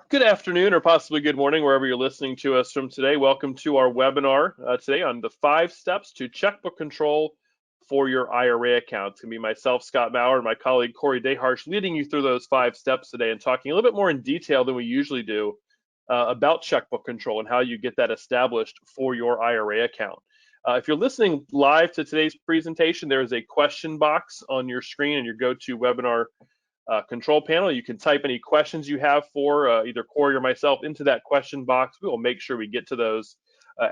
Good afternoon or possibly good morning, wherever you're listening to us from today. Welcome to our webinar today on the 5 steps to checkbook control for your IRA account. It's going to be myself, Scott Maurer, and my colleague, Corey Daharsh, leading you through those 5 steps today and talking a little bit more in detail than we usually do about checkbook control and how you get that established for your IRA account. If you're listening live to today's presentation, there is a question box on your screen in your GoToWebinar control panel. You can type any questions you have for either Corey or myself into that question box. We will make sure we get to those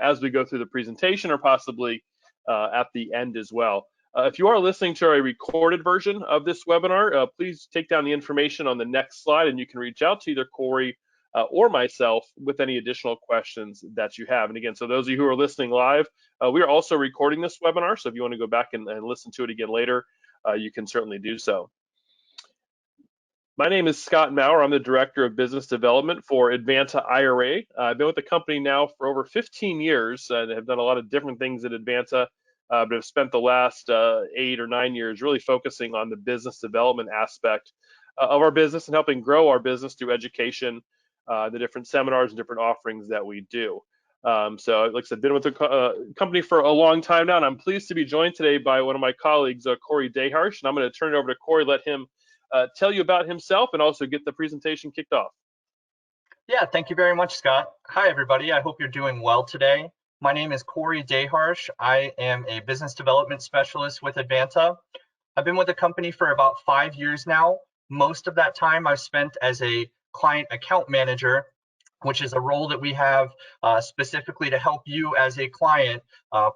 as we go through the presentation or possibly at the end as well. If you are listening to a recorded version of this webinar, please take down the information on the next slide and you can reach out to either Corey or myself with any additional questions that you have. And again, so those of you who are listening live, we are also recording this webinar. So if you want to go back and listen to it again later, you can certainly do so. My name is Scott Maurer. I'm the Director of Business Development for Advanta IRA. I've been with the company now for over 15 years and have done a lot of different things at Advanta, but have spent the last 8 or 9 years really focusing on the business development aspect of our business and helping grow our business through education, the different seminars and different offerings that we do. So like I said, been with the company for a long time now, and I'm pleased to be joined today by one of my colleagues, Corey Daharsh, and I'm going to turn it over to Corey, let him tell you about himself and also get the presentation kicked off. Yeah, thank you very much, Scott. Hi, everybody. I hope you're doing well today. My name is Corey Daharsh. I am a business development specialist with Advanta. I've been with the company for about 5 years now. Most of that time I've spent as a client account manager, which is a role that we have specifically to help you as a client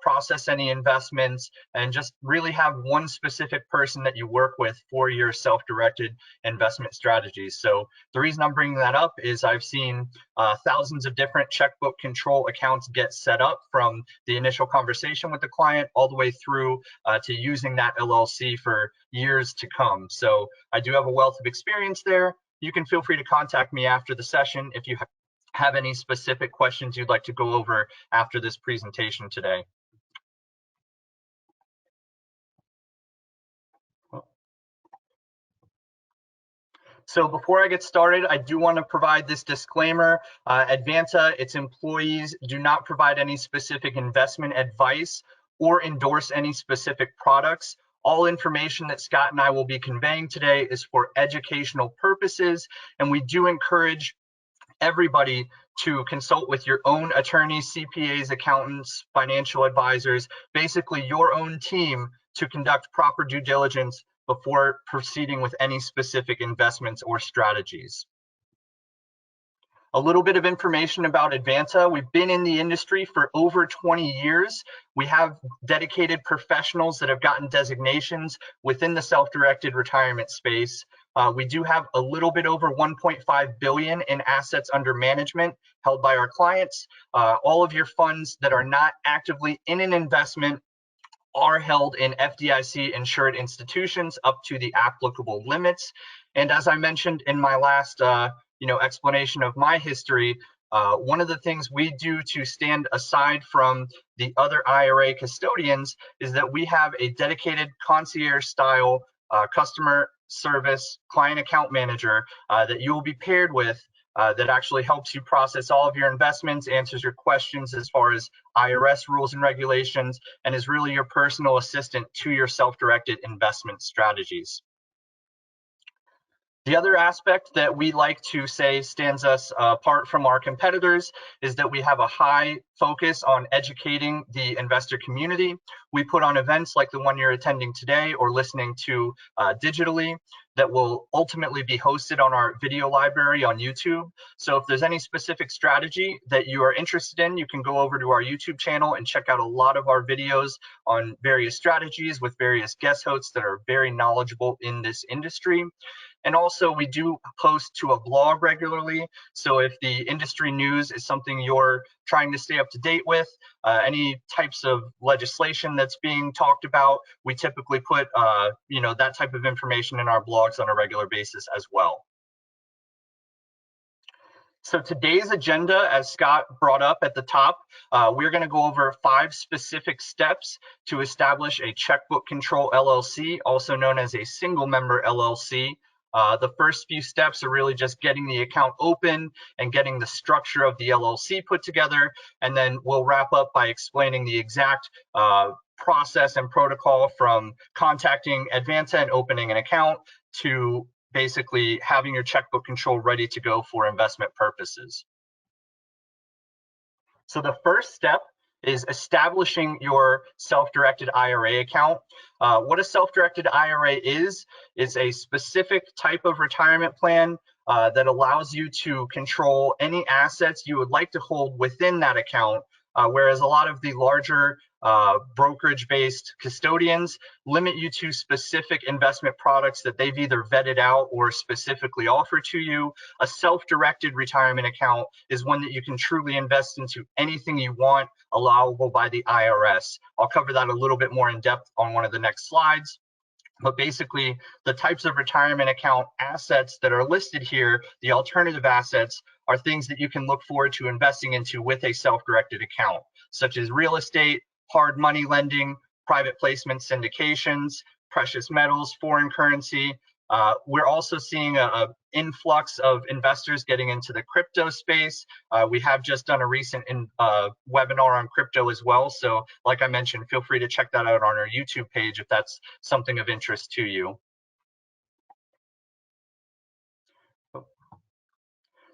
process any investments and just really have one specific person that you work with for your self-directed investment strategies. So the reason I'm bringing that up is I've seen thousands of different checkbook control accounts get set up from the initial conversation with the client all the way through to using that LLC for years to come. So I do have a wealth of experience there. You can feel free to contact me after the session if you have any specific questions you'd like to go over after this presentation today. So before I get started, I do want to provide this disclaimer. Advanta, its employees do not provide any specific investment advice or endorse any specific products. All information that Scott and I will be conveying today is for educational purposes, and we do encourage everybody to consult with your own attorneys, CPAs, accountants, financial advisors, basically your own team to conduct proper due diligence before proceeding with any specific investments or strategies. A little bit of information about Advanta. We've been in the industry for over 20 years. We have dedicated professionals that have gotten designations within the self-directed retirement space. We do have a little bit over 1.5 billion in assets under management held by our clients. All of your funds that are not actively in an investment are held in FDIC insured institutions up to the applicable limits. And as I mentioned in my last explanation of my history, one of the things we do to stand aside from the other IRA custodians is that we have a dedicated concierge style customer service client account manager that you will be paired with that actually helps you process all of your investments, answers your questions as far as IRS rules and regulations, and is really your personal assistant to your self-directed investment strategies. The other aspect that we like to say stands us apart from our competitors is that we have a high focus on educating the investor community. We put on events like the one you're attending today or listening to digitally that will ultimately be hosted on our video library on YouTube. So if there's any specific strategy that you are interested in, you can go over to our YouTube channel and check out a lot of our videos on various strategies with various guest hosts that are very knowledgeable in this industry. And also we do post to a blog regularly. So if the industry news is something you're trying to stay up to date with, any types of legislation that's being talked about, we typically put that type of information in our blogs on a regular basis as well. So today's agenda, as Scott brought up at the top, we're going to go over 5 specific steps to establish a checkbook control LLC, also known as a single member LLC. The first few steps are really just getting the account open and getting the structure of the LLC put together, and then we'll wrap up by explaining the exact process and protocol from contacting Advanta and opening an account to basically having your checkbook control ready to go for investment purposes. So the first step is establishing your self-directed IRA account. What a self-directed IRA is a specific type of retirement plan that allows you to control any assets you would like to hold within that account, whereas a lot of the larger brokerage-based custodians limit you to specific investment products that they've either vetted out or specifically offer to you. A self-directed retirement account is one that you can truly invest into anything you want, allowable by the IRS. I'll cover that a little bit more in depth on one of the next slides. But basically, the types of retirement account assets that are listed here, the alternative assets, are things that you can look forward to investing into with a self-directed account, such as real estate, hard money lending, private placement syndications, precious metals, foreign currency. We're also seeing an influx of investors getting into the crypto space. We have just done a recent webinar on crypto as well. So like I mentioned, feel free to check that out on our YouTube page if that's something of interest to you.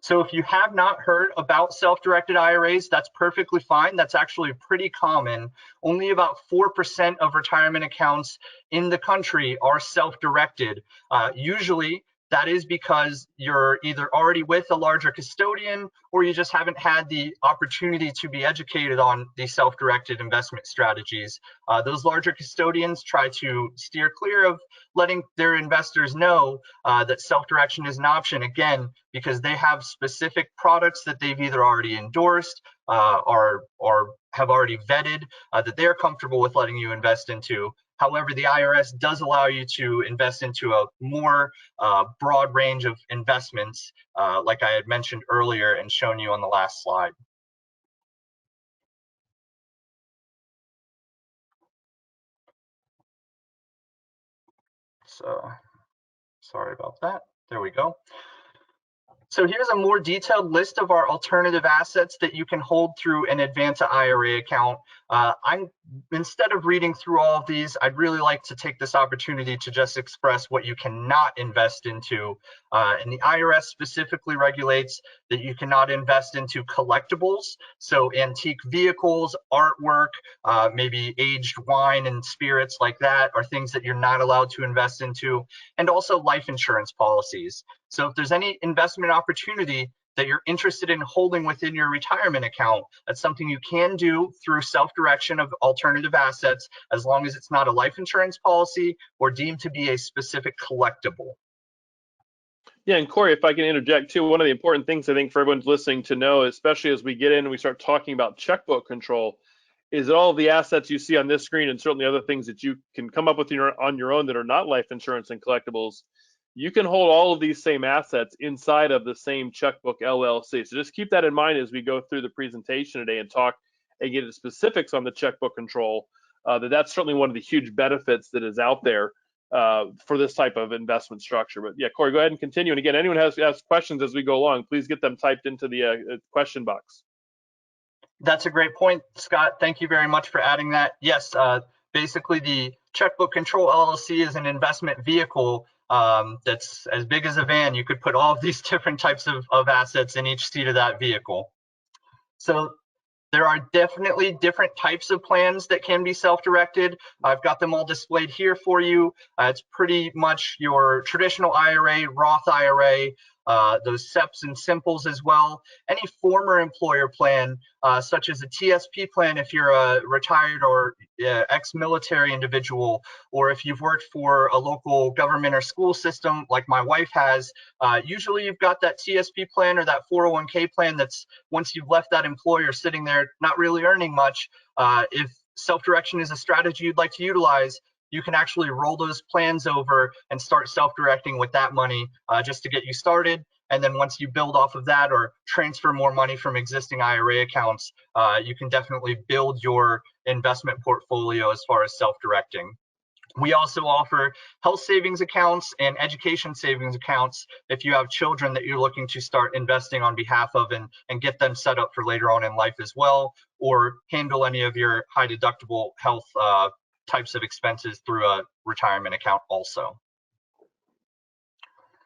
So if you have not heard about self-directed IRAs, that's perfectly fine. That's actually pretty common. Only about 4% of retirement accounts in the country are self-directed. Usually, that is because you're either already with a larger custodian or you just haven't had the opportunity to be educated on the self-directed investment strategies. Those larger custodians try to steer clear of letting their investors know that self-direction is an option, again, because they have specific products that they've either already endorsed or have already vetted that they're comfortable with letting you invest into. However, the IRS does allow you to invest into a more broad range of investments, like I had mentioned earlier and shown you on the last slide. So, sorry about that. There we go. So here's a more detailed list of our alternative assets that you can hold through an Advanta IRA account. Instead of reading through all of these, I'd really like to take this opportunity to just express what you cannot invest into. And the IRS specifically regulates that you cannot invest into collectibles, so antique vehicles, artwork, maybe aged wine and spirits like that are things that you're not allowed to invest into, and also life insurance policies. So if there's any investment opportunity that you're interested in holding within your retirement account, that's something you can do through self-direction of alternative assets, as long as it's not a life insurance policy or deemed to be a specific collectible. Yeah, and Corey, if I can interject too, one of the important things I think for everyone listening to know, especially as we get in and we start talking about checkbook control, is that all of the assets you see on this screen and certainly other things that you can come up with on your own that are not life insurance and collectibles, you can hold all of these same assets inside of the same checkbook LLC. So just keep that in mind as we go through the presentation today and talk and get into specifics on the checkbook control, that's certainly one of the huge benefits that is out there for this type of investment structure. But yeah, Corey, go ahead and continue. And again, anyone has questions as we go along, please get them typed into the question box. That's a great point, Scott. Thank you very much for adding that. Yes, basically the Checkbook Control LLC is an investment vehicle that's as big as a van. You could put all of these different types of assets in each seat of that vehicle. So there are definitely different types of plans that can be self-directed. I've got them all displayed here for you. It's pretty much your traditional IRA, Roth IRA, those SEPs and simples as well. Any former employer plan, such as a TSP plan if you're a retired or ex-military individual, or if you've worked for a local government or school system like my wife has, usually you've got that TSP plan or that 401k plan that's, once you've left that employer, sitting there not really earning much. If self-direction is a strategy you'd like to utilize, you can actually roll those plans over and start self-directing with that money just to get you started. And then once you build off of that or transfer more money from existing IRA accounts, you can definitely build your investment portfolio as far as self-directing. We also offer health savings accounts and education savings accounts if you have children that you're looking to start investing on behalf of and get them set up for later on in life as well, or handle any of your high deductible health types of expenses through a retirement account also.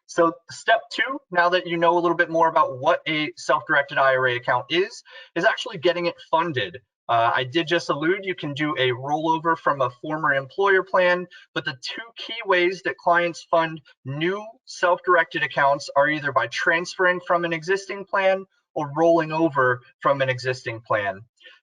So step 2, now that you know a little bit more about what a self-directed IRA account is actually getting it funded. I did just allude, you can do a rollover from a former employer plan, but the 2 key ways that clients fund new self-directed accounts are either by transferring from an existing plan or rolling over from an existing plan.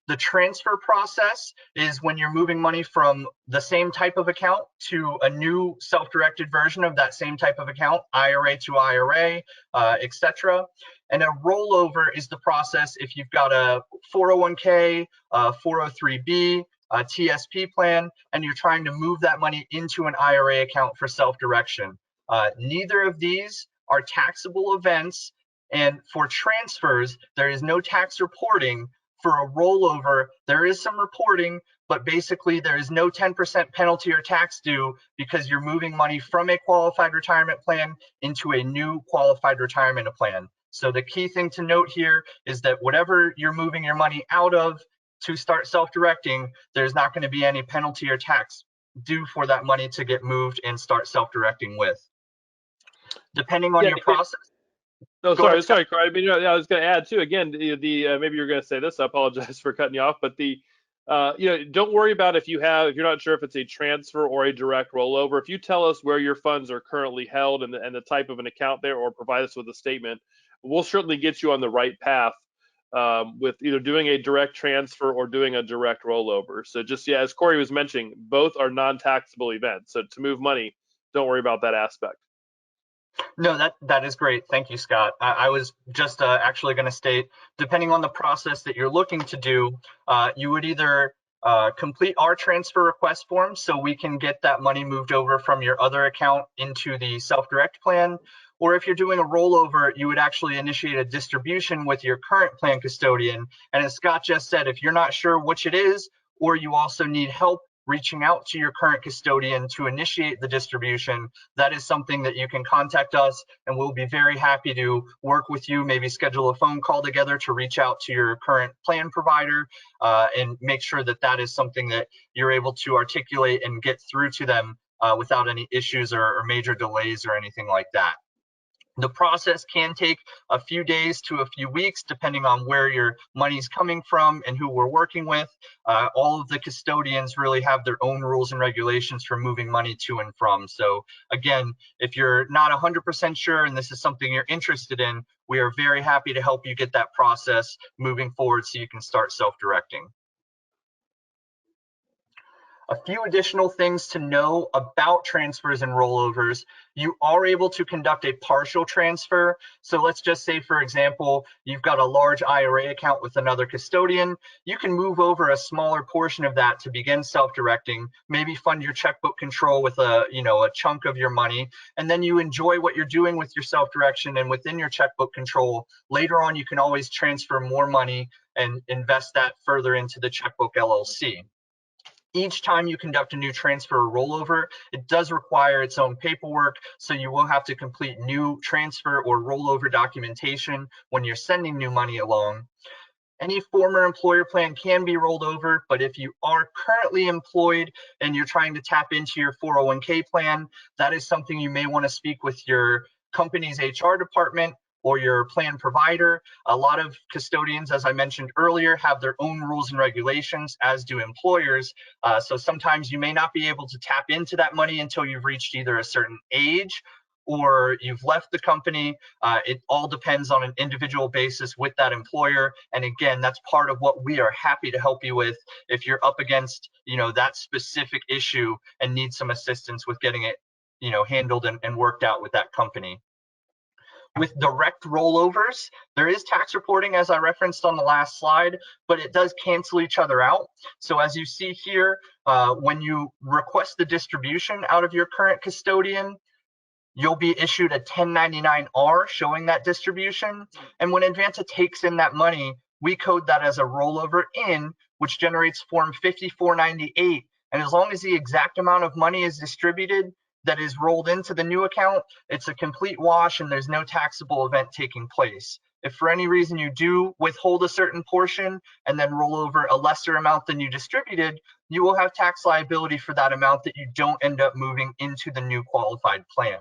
The transfer process is when you're moving money from the same type of account to a new self-directed version of that same type of account, IRA to IRA, etc. And a rollover is the process if you've got a 401k, a 403b, a TSP plan, and you're trying to move that money into an IRA account for self-direction. Neither of these are taxable events, and for transfers, there is no tax reporting. For a rollover, there is some reporting, but basically there is no 10% penalty or tax due because you're moving money from a qualified retirement plan into a new qualified retirement plan. So the key thing to note here is that whatever you're moving your money out of to start self-directing, there's not going to be any penalty or tax due for that money to get moved and start self-directing with. Depending on your process. No, sorry, Corey. I mean, I was going to add too. Again, maybe you're going to say this. I apologize for cutting you off, but don't worry about if you're not sure if it's a transfer or a direct rollover. If you tell us where your funds are currently held and the type of an account there, or provide us with a statement, we'll certainly get you on the right path with either doing a direct transfer or doing a direct rollover. So just as Corey was mentioning, both are non-taxable events. So to move money, don't worry about that aspect. No, that is great. Thank you, Scott. I was just actually going to state, depending on the process that you're looking to do, you would either complete our transfer request form so we can get that money moved over from your other account into the self-direct plan, or if you're doing a rollover, you would actually initiate a distribution with your current plan custodian. And as Scott just said, if you're not sure which it is, or you also need help reaching out to your current custodian to initiate the distribution, that is something that you can contact us, and we'll be very happy to work with you, maybe schedule a phone call together to reach out to your current plan provider and make sure that that is something that you're able to articulate and get through to them without any issues or major delays or anything like that. The process can take a few days to a few weeks, depending on where your money's coming from and who we're working with. All of the custodians really have their own rules and regulations for moving money to and from. So again, if you're not 100% sure and this is something you're interested in, we are very happy to help you get that process moving forward so you can start self-directing. A few additional things to know about transfers and rollovers. You are able to conduct a partial transfer. So let's just say, for example, you've got a large IRA account with another custodian. You can move over a smaller portion of that to begin self-directing, maybe fund your checkbook control with a chunk of your money, and then you enjoy what you're doing with your self-direction and within your checkbook control. Later on, you can always transfer more money and invest that further into the checkbook LLC. Each time you conduct a new transfer or rollover, it does require its own paperwork, so you will have to complete new transfer or rollover documentation when you're sending new money along. Any former employer plan can be rolled over, but if you are currently employed and you're trying to tap into your 401k plan, that is something you may want to speak with your company's HR department or your plan provider. A lot of custodians, as I mentioned earlier, have their own rules and regulations, as do employers. So sometimes you may not be able to tap into that money until you've reached either a certain age or you've left the company. It all depends on an individual basis with that employer. And again, that's part of what we are happy to help you with if you're up against that specific issue and need some assistance with getting it handled and worked out with that company. With direct rollovers, there is tax reporting, as I referenced on the last slide, but it does cancel each other out. So as you see here, when you request the distribution out of your current custodian, you'll be issued a 1099-R showing that distribution. And when Advanta takes in that money, we code that as a rollover in, which generates Form 5498. And as long as the exact amount of money is distributed that is rolled into the new account, it's a complete wash and there's no taxable event taking place. If for any reason you do withhold a certain portion and then roll over a lesser amount than you distributed, you will have tax liability for that amount that you don't end up moving into the new qualified plan.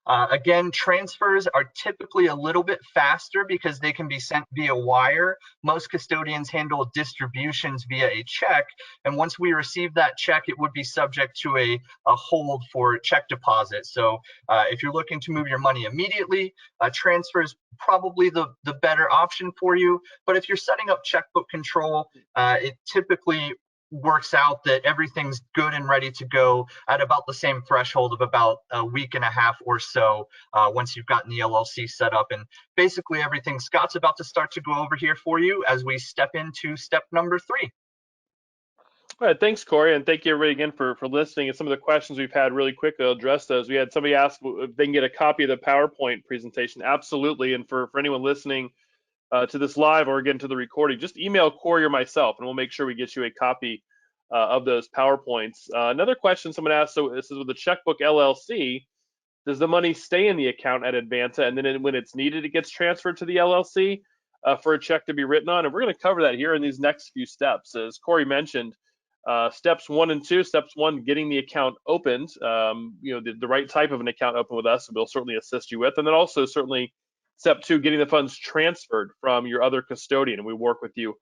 Again, transfers are typically a little bit faster because they can be sent via wire. Most custodians handle distributions via a check, and once we receive that check, it would be subject to a hold for check deposit. So if you're looking to move your money immediately, transfer is probably the better option for you. But if you're setting up checkbook control, it typically works out that everything's good and ready to go at about the same threshold of about a week and a half or so once you've gotten the LLC set up. And basically everything Scott's about to start to go over here for you as we step into step number 3. All right, thanks, Corey, and thank you everybody again for listening. And some of the questions we've had really quickly, I'll address those. We had somebody ask if they can get a copy of the PowerPoint presentation. Absolutely, and for anyone listening to this live or again to the recording, just email Corey or myself, and we'll make sure we get you a copy of those PowerPoints. Another question someone asked, so this is with the Checkbook LLC, does the money stay in the account at Advanta, and then when it's needed, it gets transferred to the LLC for a check to be written on? And we're going to cover that here in these next few steps. As Corey mentioned, steps 1 and 2. Steps 1, getting the account opened, the right type of an account open with us, we'll certainly assist you with. And then also certainly step 2, getting the funds transferred from your other custodian, and we work with you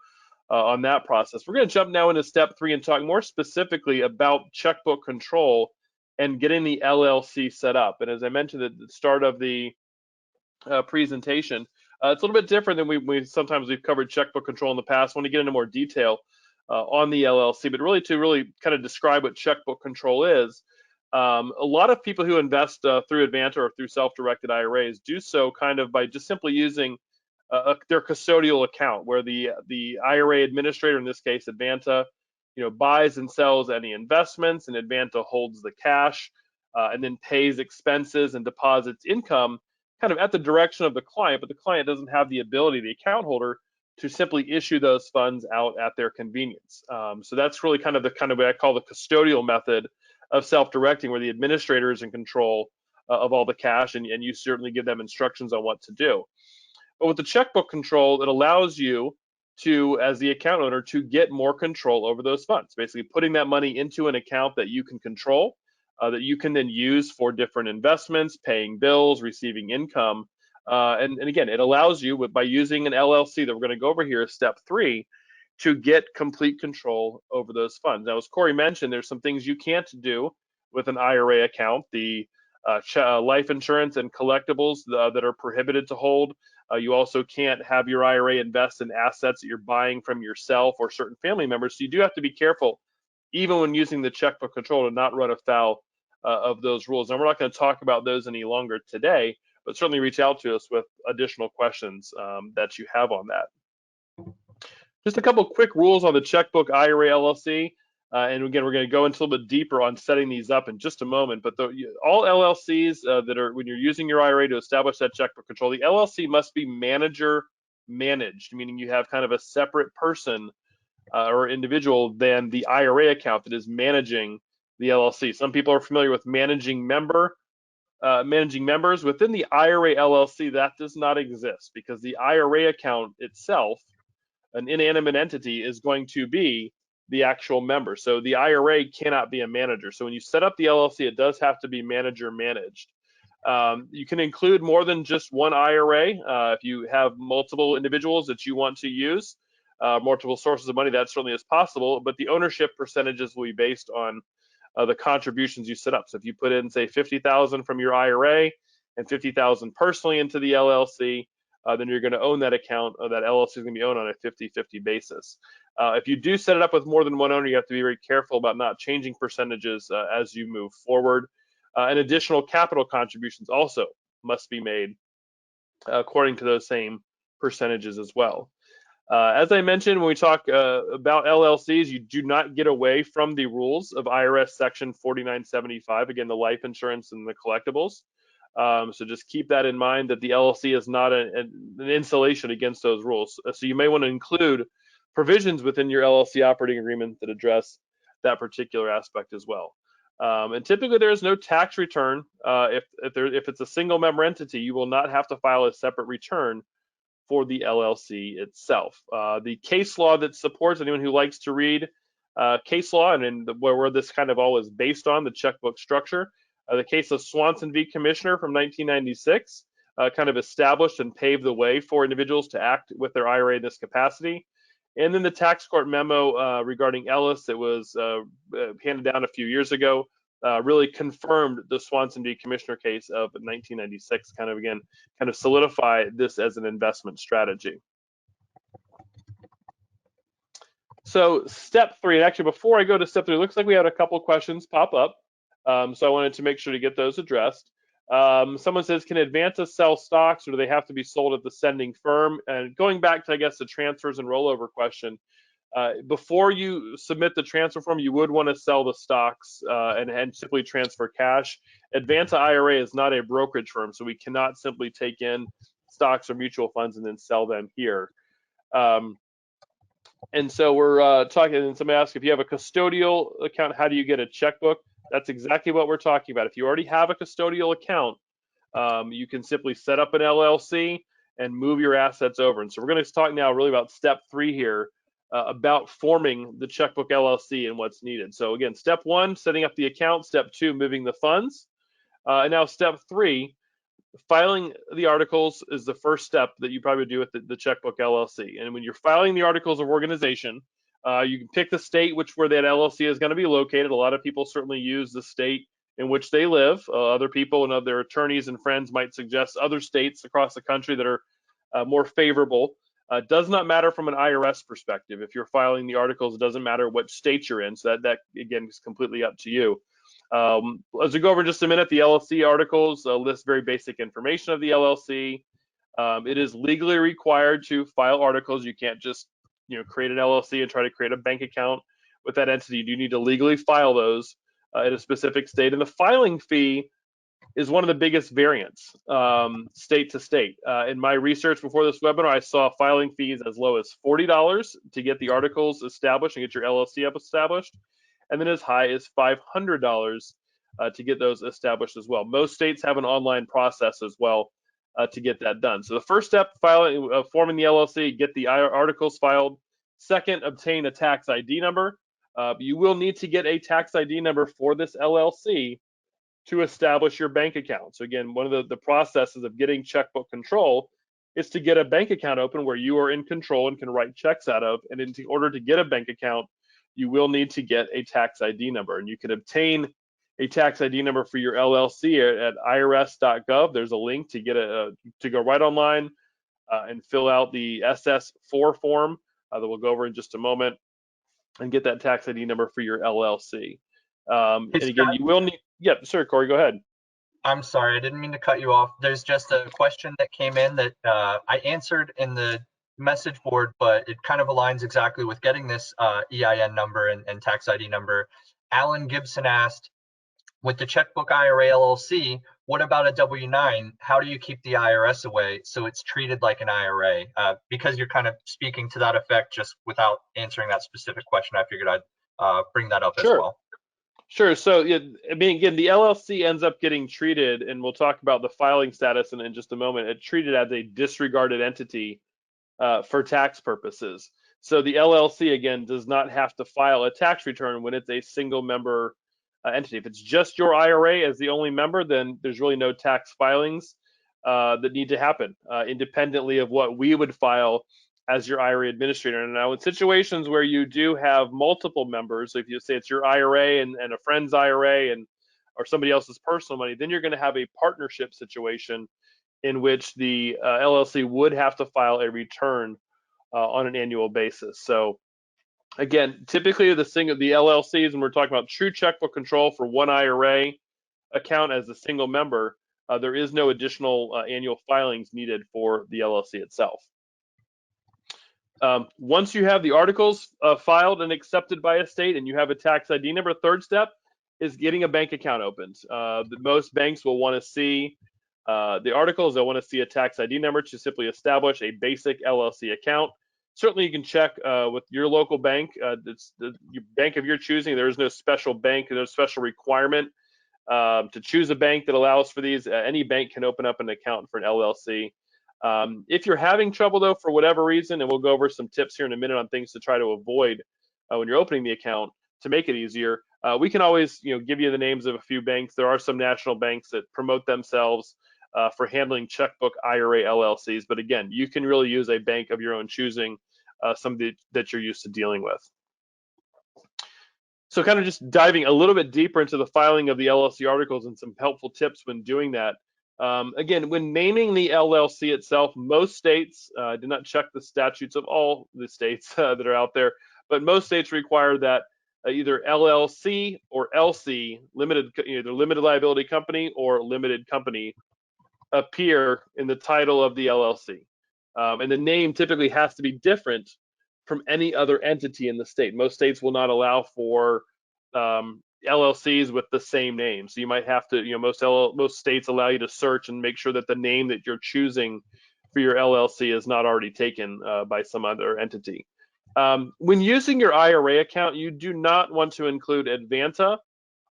on that process. We're going to jump now into step 3 and talk more specifically about checkbook control and getting the LLC set up. And as I mentioned at the start of the presentation, it's a little bit different than we've covered checkbook control in the past. I want to get into more detail on the LLC, but really to kind of describe what checkbook control is. A lot of people who invest through Advanta or through self-directed IRAs do so kind of by just simply using their custodial account, where the IRA administrator, in this case Advanta, buys and sells any investments, and Advanta holds the cash and then pays expenses and deposits income kind of at the direction of the client, but the client doesn't have the ability, the account holder, to simply issue those funds out at their convenience. So that's really kind of what I call the custodial method of self-directing, where the administrator is in control of all the cash, and you certainly give them instructions on what to do. But with the checkbook control, it allows you to, as the account owner, to get more control over those funds, basically putting that money into an account that you can control, that you can then use for different investments, paying bills, receiving income. And again, it allows you, by using an LLC that we're going to go over here, step 3, to get complete control over those funds. Now, as Corey mentioned, there's some things you can't do with an IRA account. The life insurance and collectibles that are prohibited to hold. You also can't have your IRA invest in assets that you're buying from yourself or certain family members. So you do have to be careful, even when using the checkbook control, to not run afoul of those rules. And we're not going to talk about those any longer today, but certainly reach out to us with additional questions that you have on that. Just a couple quick rules on the Checkbook IRA LLC. And again, we're going to go into a little bit deeper on setting these up in just a moment. But all LLCs that are, when you're using your IRA to establish that checkbook control, the LLC must be manager managed, meaning you have kind of a separate person or individual than the IRA account that is managing the LLC. Some people are familiar with managing members. Within the IRA LLC, that does not exist, because the IRA account itself, an inanimate entity, is going to be the actual member. So the IRA cannot be a manager. So when you set up the LLC, it does have to be manager managed. You can include more than just one IRA. If you have multiple individuals that you want to use, multiple sources of money, that certainly is possible, but the ownership percentages will be based on the contributions you set up. So if you put in, say, $50,000 from your IRA and $50,000 personally into the LLC, then you're going to own that account. That LLC is going to be owned on a 50-50 basis. If you do set it up with more than one owner, you have to be very careful about not changing percentages as you move forward. And additional capital contributions also must be made according to those same percentages as well. As I mentioned, when we talk about LLCs, you do not get away from the rules of IRS Section 4975, again, the life insurance and the collectibles. So just keep that in mind, that the LLC is not an insulation against those rules. So you may want to include provisions within your LLC operating agreement that address that particular aspect as well. And typically there is no tax return. If it's a single member entity, you will not have to file a separate return for the LLC itself. The case law that supports anyone who likes to read case law, and where this kind of all is based on, the checkbook structure, the case of Swanson v. Commissioner from 1996 kind of established and paved the way for individuals to act with their IRA in this capacity. And then the tax court memo regarding Ellis that was handed down a few years ago really confirmed the Swanson v. Commissioner case of 1996, kind of solidify this as an investment strategy. So step 3, and actually before I go to step 3, it looks like we had a couple questions pop up. So I wanted to make sure to get those addressed. Someone says, can Advanta sell stocks, or do they have to be sold at the sending firm? And going back to, I guess, the transfers and rollover question, before you submit the transfer form, you would want to sell the stocks and simply transfer cash. Advanta IRA is not a brokerage firm, so we cannot simply take in stocks or mutual funds and then sell them here. And so we're talking, and somebody asked, if you have a custodial account, how do you get a checkbook? That's exactly what we're talking about. If you already have a custodial account, you can simply set up an LLC and move your assets over. And so we're going to talk now really about step 3 here, about forming the checkbook LLC and what's needed. So again, step 1, setting up the account. Step 2, moving the funds. And now step 3, filing the articles is the first step that you probably do with the checkbook LLC. And when you're filing the articles of organization, you can pick the state where that LLC is going to be located. A lot of people certainly use the state in which they live. Other people and other attorneys and friends might suggest other states across the country that are more favorable. Does not matter from an IRS perspective. If you're filing the articles, it doesn't matter what state you're in. So that again, is completely up to you. As we go over in just a minute, the LLC articles list very basic information of the LLC. It is legally required to file articles. You can't just create an LLC and try to create a bank account with that entity. You do need to legally file those in a specific state. And the filing fee is one of the biggest variants state to state. In my research before this webinar, I saw filing fees as low as $40 to get the articles established and get your LLC up established, and then as high as $500 to get those established as well. Most states have an online process as well to get that done. So the first step, forming the LLC, get the articles filed. Second, obtain a tax ID number. You will need to get a tax ID number for this LLC to establish your bank account. So again, one of the processes of getting checkbook control is to get a bank account open where you are in control and can write checks out of. And in order to get a bank account, you will need to get a tax ID number. And you can obtain a tax ID number for your LLC at irs.gov. There's a link to get to go right online and fill out the SS4 form that we'll go over in just a moment, and get that tax ID number for your LLC. And again, you will need. Yeah, sir, Corey, go ahead. I'm sorry, I didn't mean to cut you off. There's just a question that came in that I answered in the message board, but it kind of aligns exactly with getting this EIN number and tax ID number. Alan Gibson asked, with the Checkbook IRA LLC, what about a W-9? How do you keep the IRS away so it's treated like an IRA? Because you're kind of speaking to that effect just without answering that specific question, I figured I'd bring that up as well. Sure. So, I mean, again, the LLC ends up getting treated, and we'll talk about the filing status in just a moment. It's treated as a disregarded entity for tax purposes. So the LLC, again, does not have to file a tax return when it's a single member entity. If it's just your IRA as the only member, then there's really no tax filings that need to happen independently of what we would file as your IRA administrator. And now in situations where you do have multiple members, so if you say it's your IRA and a friend's IRA or somebody else's personal money, then you're going to have a partnership situation in which the LLC would have to file a return on an annual basis. So again, typically the LLCs, when we're talking about true checkbook control for one IRA account as a single member, there is no additional annual filings needed for the LLC itself. Once you have the articles filed and accepted by a state and you have a tax ID number, third step is getting a bank account opened. Most banks will want to see the articles. They'll want to see a tax ID number to simply establish a basic LLC account. Certainly, you can check with your local bank. It's the bank of your choosing. There is no special bank, no special requirement to choose a bank that allows for these. Any bank can open up an account for an LLC. If you're having trouble though, for whatever reason, and we'll go over some tips here in a minute on things to try to avoid when you're opening the account to make it easier, we can always give you the names of a few banks. There are some national banks that promote themselves for handling checkbook IRA LLCs, but again, you can really use a bank of your own choosing, somebody that you're used to dealing with. So kind of just diving a little bit deeper into the filing of the LLC articles and some helpful tips when doing that. Again, when naming the LLC itself, most states, did not check the statutes of all the states that are out there, but most states require that either LLC or LC, either limited liability company or limited company, appear in the title of the LLC. And the name typically has to be different from any other entity in the state. Most states will not allow for LLCs with the same name. So you might have to, most states allow you to search and make sure that the name that you're choosing for your LLC is not already taken by some other entity. When using your IRA account, you do not want to include Advanta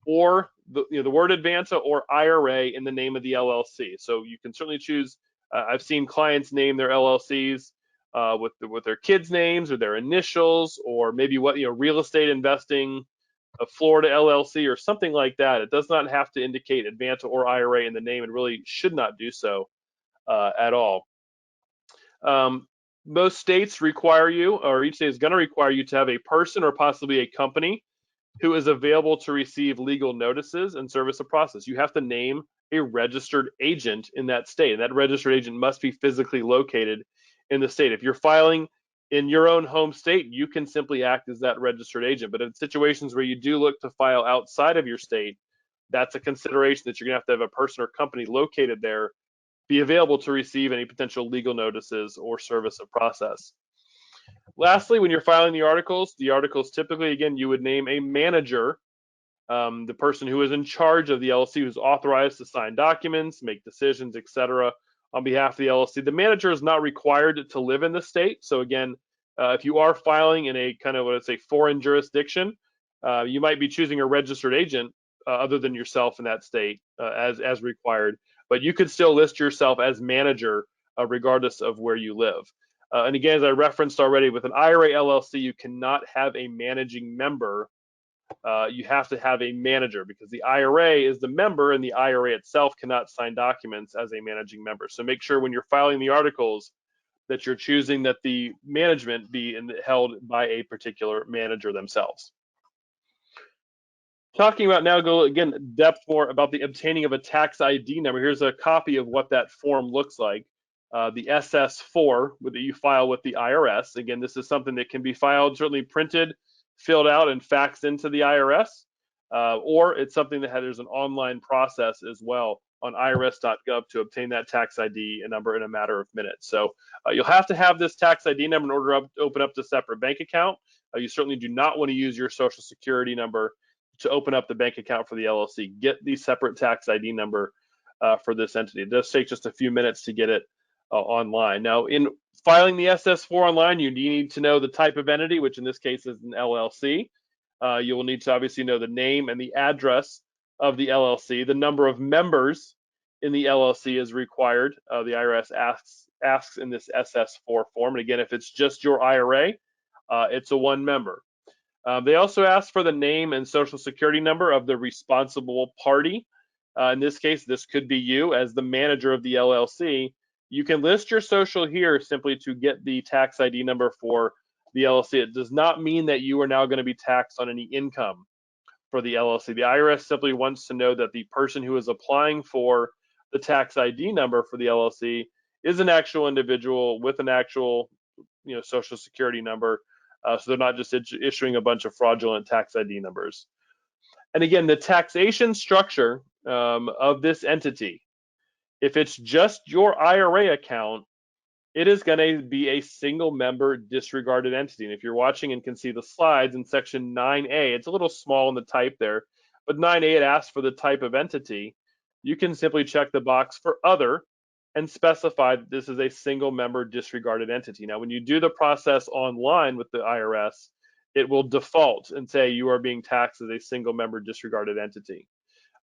or the word Advanta or IRA in the name of the LLC. So you can certainly choose. I've seen clients name their LLCs with their kids' names or their initials, or maybe real estate investing, a Florida LLC or something like that. It does not have to indicate Advanta or IRA in the name, and really should not do so at all. Most states require you, or each state is going to require you to have a person or possibly a company who is available to receive legal notices and service a process. You have to name a registered agent in that state, and that registered agent must be physically located in the state. If you're filing in your own home state, you can simply act as that registered agent. But in situations where you do look to file outside of your state, that's a consideration that you're gonna have to have a person or company located there be available to receive any potential legal notices or service of process. Lastly, when you're filing the articles typically, again, you would name a manager, the person who is in charge of the LLC, who's authorized to sign documents, make decisions, etc., on behalf of the LLC. The manager is not required to live in the state. So again, if you are filing in a kind of foreign jurisdiction, you might be choosing a registered agent other than yourself in that state as required. But you could still list yourself as manager regardless of where you live. And again, as I referenced already, with an IRA LLC, you cannot have a managing member. You have to have a manager, because the IRA is the member and the IRA itself cannot sign documents as a managing member. So make sure when you're filing the articles that you're choosing that the management be held by a particular manager themselves. Talking about now, go again depth more about the obtaining of a tax ID number. Here's a copy of what that form looks like. The SS4 that you file with the IRS. Again, this is something that can be filed, certainly printed, filled out, and faxed into the IRS, or it's something that there's an online process as well on irs.gov to obtain that tax ID number in a matter of minutes. So you'll have to have this tax ID number in order to open up the separate bank account. You certainly do not want to use your Social Security number to open up the bank account for the LLC. Get the separate tax ID number for this entity. It does take just a few minutes to get it online. Now, in filing the SS4 online, you need to know the type of entity, which in this case is an LLC. You will need to obviously know the name and the address of the LLC. The number of members in the LLC is required. The IRS asks in this SS4 form. And again, if it's just your IRA, it's a one member. They also ask for the name and Social Security number of the responsible party. In this case, this could be you as the manager of the LLC. You can list your social here simply to get the tax ID number for the LLC. It does not mean that you are now going to be taxed on any income for the LLC. The IRS simply wants to know that the person who is applying for the tax ID number for the LLC is an actual individual with an actual, Social Security number. So they're not just issuing a bunch of fraudulent tax ID numbers. And again, the taxation structure of this entity, if it's just your IRA account, it is going to be a single member disregarded entity. And if you're watching and can see the slides in section 9A, it's a little small in the type there, but 9A, it asks for the type of entity. You can simply check the box for other, and specify that this is a single member disregarded entity. Now, when you do the process online with the IRS, it will default and say you are being taxed as a single member disregarded entity.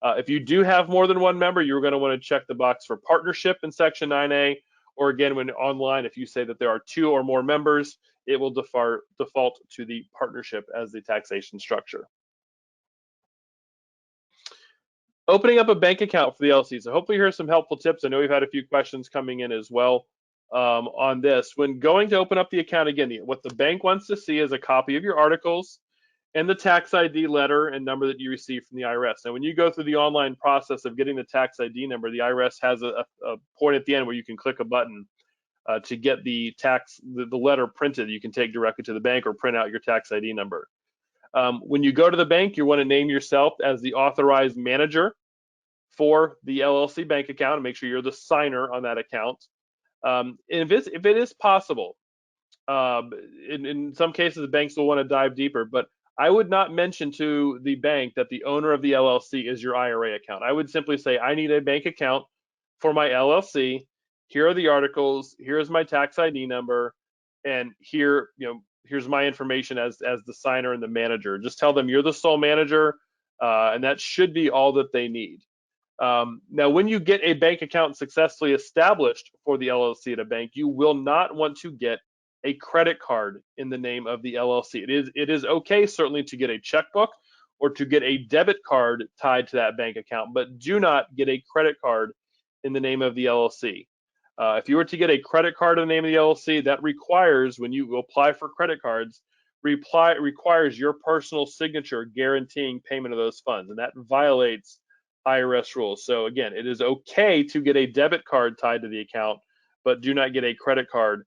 If you do have more than one member, you're going to want to check the box for partnership in Section 9A, or again, when online, if you say that there are 2 or more members, it will default to the partnership as the taxation structure. Opening up a bank account for the LLC. So hopefully here's some helpful tips. I know we've had a few questions coming in as well on this. When going to open up the account, again, what the bank wants to see is a copy of your articles and the tax ID letter and number that you received from the IRS. Now, when you go through the online process of getting the tax ID number, the IRS has a point at the end where you can click a button to get the letter printed. You can take directly to the bank or print out your tax ID number. When you go to the bank, you want to name yourself as the authorized manager for the LLC bank account and make sure you're the signer on that account. And if it is possible, in some cases, the banks will want to dive deeper, but I would not mention to the bank that the owner of the LLC is your IRA account. I would simply say, I need a bank account for my LLC. Here are the articles. Here's my tax ID number, and here's my information as the signer and the manager. Just tell them you're the sole manager, and that should be all that they need. Now, when you get a bank account successfully established for the LLC at a bank, you will not want to get a credit card in the name of the LLC. It is okay, certainly, to get a checkbook or to get a debit card tied to that bank account, but do not get a credit card in the name of the LLC. If you were to get a credit card in the name of the LLC, that requires, when you apply for credit cards, requires your personal signature guaranteeing payment of those funds, and that violates IRS rules. So again, it is okay to get a debit card tied to the account, but do not get a credit card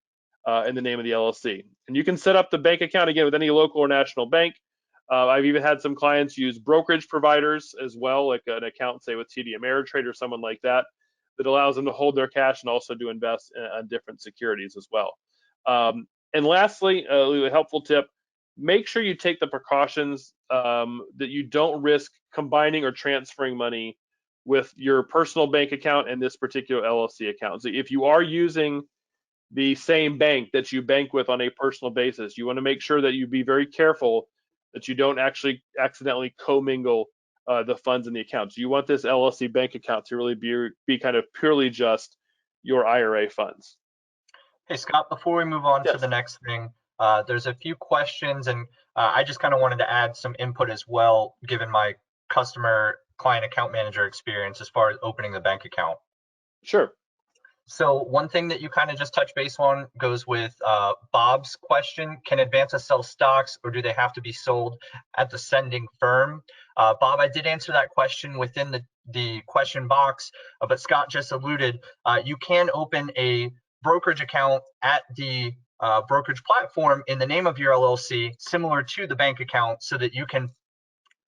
in the name of the LLC. And you can set up the bank account again with any local or national bank. I've even had some clients use brokerage providers as well, like an account, say, with TD Ameritrade or someone like that, that allows them to hold their cash and also to invest in different securities as well. And lastly, a helpful tip, make sure you take the precautions that you don't risk combining or transferring money with your personal bank account and this particular LLC account. So if you are using the same bank that you bank with on a personal basis, you want to make sure that you be very careful that you don't actually accidentally commingle the funds in the account. So you want this LLC bank account to really be kind of purely just your IRA funds. Hey, Scott, before we move on Yes. to the next thing, there's a few questions, and I just kind of wanted to add some input as well, given my customer client account manager experience as far as opening the bank account. Sure. So one thing that you kind of just touched base on goes with Bob's question. Can Advanta sell stocks, or do they have to be sold at the sending firm? Bob, I did answer that question within the question box, but Scott just alluded, you can open a brokerage account at the brokerage platform in the name of your LLC, similar to the bank account, so that you can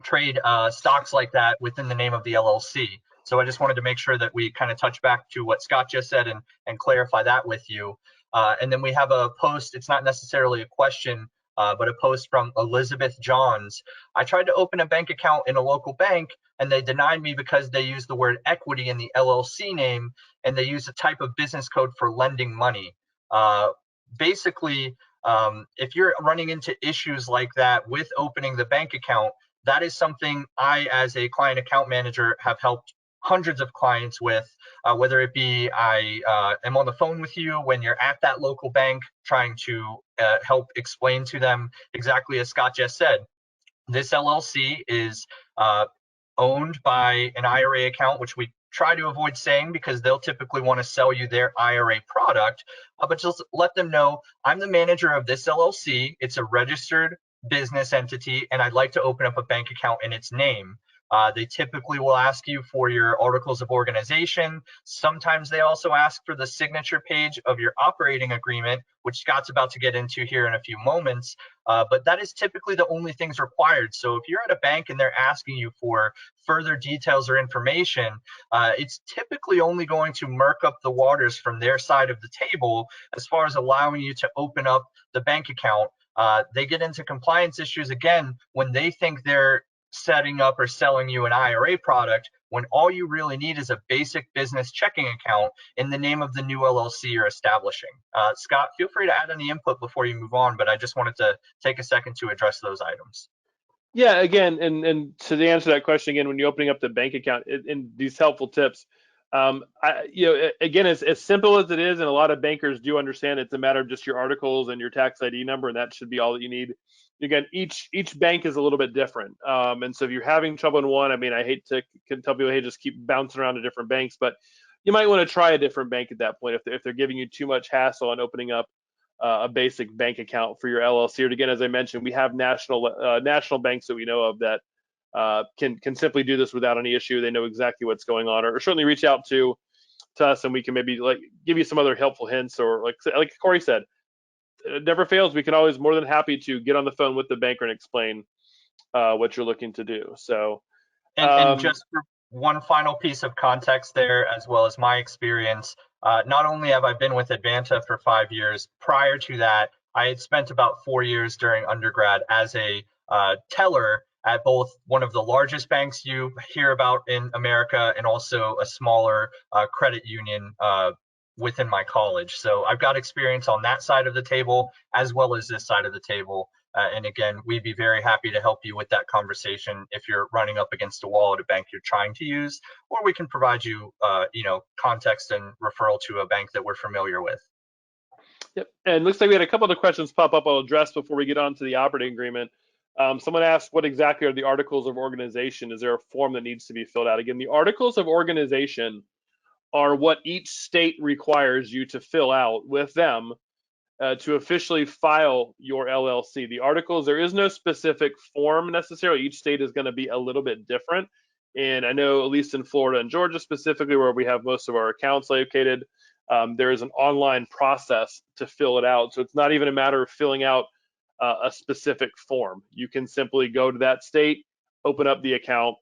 trade stocks like that within the name of the LLC. So I just wanted to make sure that we kind of touch back to what Scott just said and clarify that with you. And then we have a post, it's not necessarily a question, but a post from Elizabeth Johns. I tried to open a bank account in a local bank, and they denied me because they use the word equity in the LLC name, and they use a type of business code for lending money. Basically, if you're running into issues like that with opening the bank account, that is something I, as a client account manager, have helped hundreds of clients with, whether it be I am on the phone with you when you're at that local bank trying to help explain to them exactly as Scott just said. This LLC is owned by an IRA account, which we try to avoid saying because they'll typically want to sell you their IRA product, but just let them know, I'm the manager of this LLC. It's a registered business entity, and I'd like to open up a bank account in its name. They typically will ask you for your articles of organization. Sometimes they also ask for the signature page of your operating agreement, which Scott's about to get into here in a few moments. But that is typically the only things required. So if you're at a bank and they're asking you for further details or information, it's typically only going to murk up the waters from their side of the table as far as allowing you to open up the bank account. They get into compliance issues again when they think they're setting up or selling you an IRA product when all you really need is a basic business checking account in the name of the new LLC you're establishing. Scott, feel free to add any input before you move on, but I just wanted to take a second to address those items. Yeah, again, and to answer that question again, when you're opening up the bank account, and these helpful tips, again, as simple as it is, and a lot of bankers do understand, it's a matter of just your articles and your tax ID number, and that should be all that you need. Again, each bank is a little bit different, and so if you're having trouble in one, I mean, I hate to tell people, hey, just keep bouncing around to different banks, but you might want to try a different bank at that point if they're giving you too much hassle on opening up a basic bank account for your LLC. Or again, as I mentioned, we have national banks that we know of that can simply do this without any issue. They know exactly what's going on, or certainly reach out to us, and we can maybe give you some other helpful hints. Or like Corey said, it never fails. We can always more than happy to get on the phone with the banker and explain what you're looking to do. So, and just for one final piece of context there, as well as my experience, not only have I been with Advanta for 5 years, prior to that, I had spent about 4 years during undergrad as a teller at both one of the largest banks you hear about in America and also a smaller credit union within my college. So I've got experience on that side of the table as well as this side of the table. And again, we'd be very happy to help you with that conversation if you're running up against a wall at a bank you're trying to use, or we can provide you, context and referral to a bank that we're familiar with. Yep. And looks like we had a couple other questions pop up I'll address before we get on to the operating agreement. Someone asked, what exactly are the articles of organization? Is there a form that needs to be filled out? Again, the articles of organization are what each state requires you to fill out with them to officially file your LLC. The articles, there is no specific form necessarily. Each state is going to be a little bit different. And I know, at least in Florida and Georgia specifically, where we have most of our accounts located, there is an online process to fill it out. So it's not even a matter of filling out a specific form. You can simply go to that state, open up the account,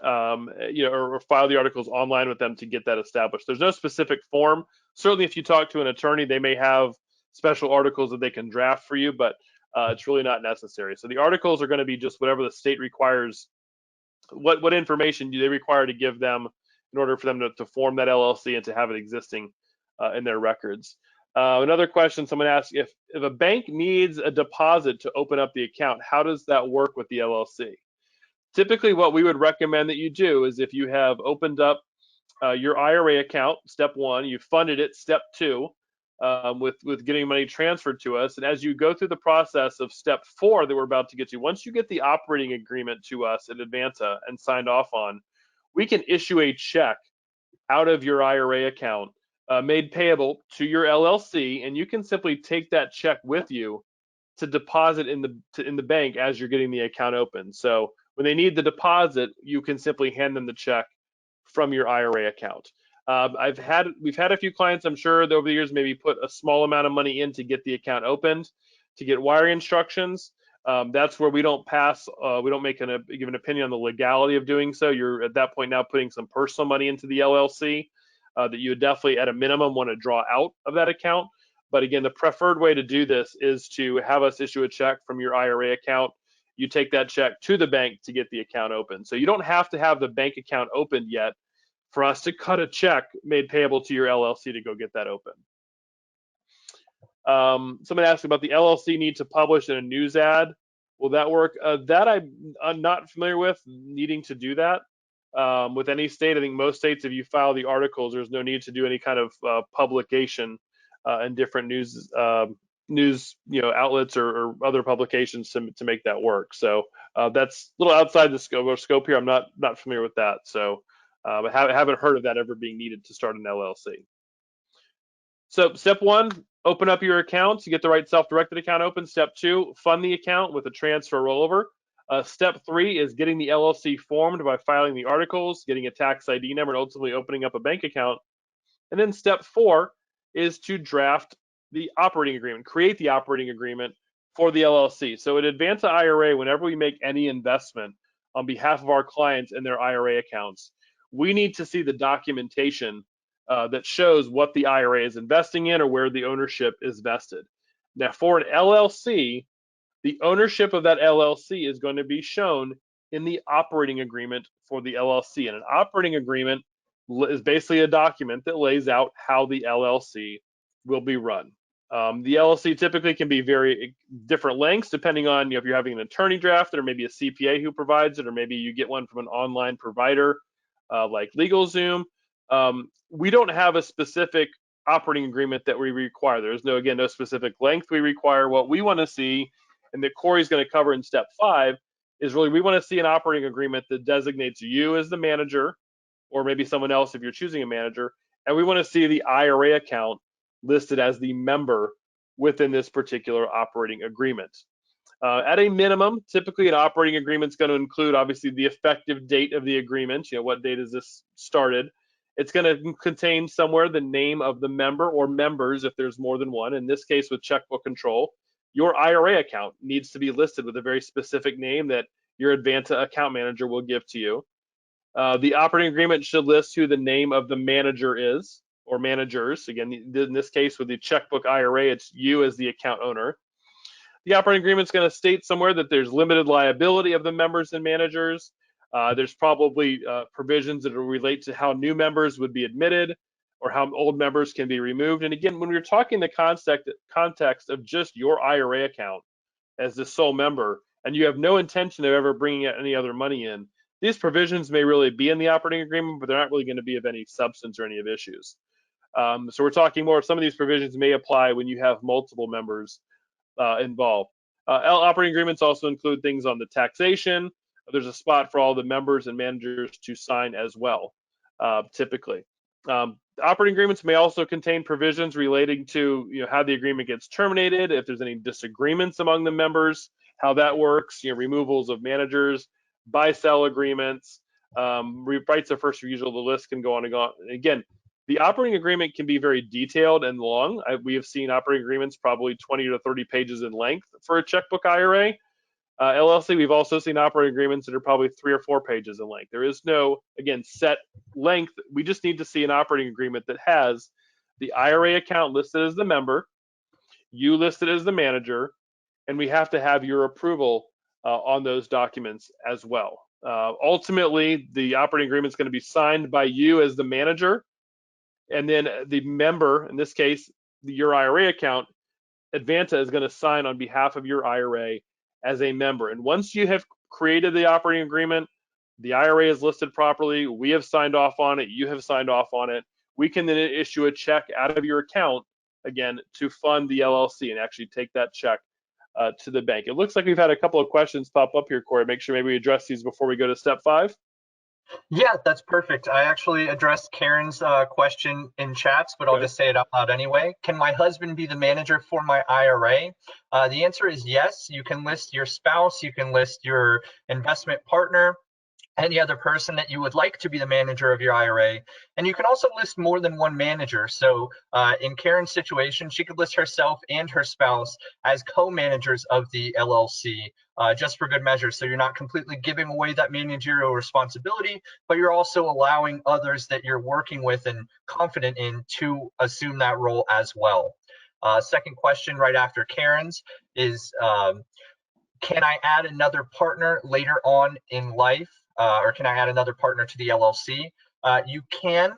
or file the articles online with them to get that established. There's no specific form. Certainly, if you talk to an attorney, they may have special articles that they can draft for you, but it's really not necessary. So the articles are going to be just whatever the state requires. What information do they require to give them in order for them to form that LLC and to have it existing in their records? Another question someone asked, if a bank needs a deposit to open up the account, how does that work with the LLC? Typically, what we would recommend that you do is if you have opened up your IRA account, step one, you funded it, step two, with getting money transferred to us. And as you go through the process of step four that we're about to get to, once you get the operating agreement to us at Advanta and signed off on, we can issue a check out of your IRA account made payable to your LLC, and you can simply take that check with you to deposit in the bank as you're getting the account open. So when they need the deposit, you can simply hand them the check from your IRA account. We've had a few clients, I'm sure, over the years, maybe put a small amount of money in to get the account opened, to get wiring instructions. That's where we don't give an opinion on the legality of doing so. You're at that point now putting some personal money into the LLC that you would definitely, at a minimum, want to draw out of that account. But again, the preferred way to do this is to have us issue a check from your IRA account. You take that check to the bank to get the account open. So you don't have to have the bank account opened yet for us to cut a check made payable to your LLC to go get that open. Someone asked about the LLC need to publish in a news ad. Will that work? That I'm not familiar with needing to do that. With any state, I think most states, if you file the articles, there's no need to do any kind of publication in different news outlets or other publications to make that work. So that's a little outside the scope here. I'm not familiar with that. So I haven't heard of that ever being needed to start an LLC. So step one, open up your account to get the right self-directed account open. Step two, fund the account with a transfer rollover. Step three is getting the LLC formed by filing the articles, getting a tax ID number, and ultimately opening up a bank account. And then step four is to draft the operating agreement, create the operating agreement for the LLC. So at Advanta IRA, whenever we make any investment on behalf of our clients and their IRA accounts, we need to see the documentation that shows what the IRA is investing in or where the ownership is vested. Now, for an LLC, the ownership of that LLC is going to be shown in the operating agreement for the LLC. And an operating agreement is basically a document that lays out how the LLC will be run. The LLC typically can be very different lengths depending on if you're having an attorney draft, or maybe a CPA who provides it, or maybe you get one from an online provider like LegalZoom. We don't have a specific operating agreement that we require. There's no specific length we require. What we want to see, and that Corey's going to cover in step 5, is really we want to see an operating agreement that designates you as the manager, or maybe someone else if you're choosing a manager, and we want to see the IRA account listed as the member within this particular operating agreement. At a minimum, typically an operating agreement is going to include obviously the effective date of the agreement. What date is this started? It's going to contain somewhere the name of the member or members if there's more than one. In this case with Checkbook Control, your IRA account needs to be listed with a very specific name that your Advanta account manager will give to you. The operating agreement should list who the name of the manager is, or managers. Again, in this case with the Checkbook IRA, it's you as the account owner. The operating agreement is going to state somewhere that there's limited liability of the members and managers. There's probably provisions that will relate to how new members would be admitted, or how old members can be removed. And again, when we're talking the context of just your IRA account as the sole member, and you have no intention of ever bringing any other money in, these provisions may really be in the operating agreement, but they're not really going to be of any substance or any of issues. So we're talking more, some of these provisions may apply when you have multiple members involved. Operating agreements also include things on the taxation. There's a spot for all the members and managers to sign as well, typically. Operating agreements may also contain provisions relating to how the agreement gets terminated, if there's any disagreements among the members, how that works, removals of managers, buy-sell agreements, rights of first refusal. The list can go on and on. Again, the operating agreement can be very detailed and long. We have seen operating agreements probably 20 to 30 pages in length for a checkbook IRA. LLC, we've also seen operating agreements that are probably 3 or 4 pages in length. There is no, again, set length. We just need to see an operating agreement that has the IRA account listed as the member, you listed as the manager, and we have to have your approval on those documents as well. Ultimately, the operating agreement is going to be signed by you as the manager, and then the member, in this case, your IRA account, Advanta is going to sign on behalf of your IRA as a member. And once you have created the operating agreement, the IRA is listed properly, we have signed off on it, you have signed off on it, we can then issue a check out of your account, again, to fund the LLC and actually take that check to the bank. It looks like we've had a couple of questions pop up here, Corey. Make sure maybe we address these before we go to step 5. Yeah, that's perfect. I actually addressed Karen's question in chats, but I'll just say it out loud anyway. Can my husband be the manager for my IRA? The answer is yes. You can list your spouse, you can list your investment partner, any other person that you would like to be the manager of your IRA. And you can also list more than one manager. So in Karen's situation, she could list herself and her spouse as co-managers of the LLC, just for good measure. So you're not completely giving away that managerial responsibility, but you're also allowing others that you're working with and confident in to assume that role as well. Second question right after Karen's is, can I add another partner later on in life? Or can I add another partner to the LLC? You can.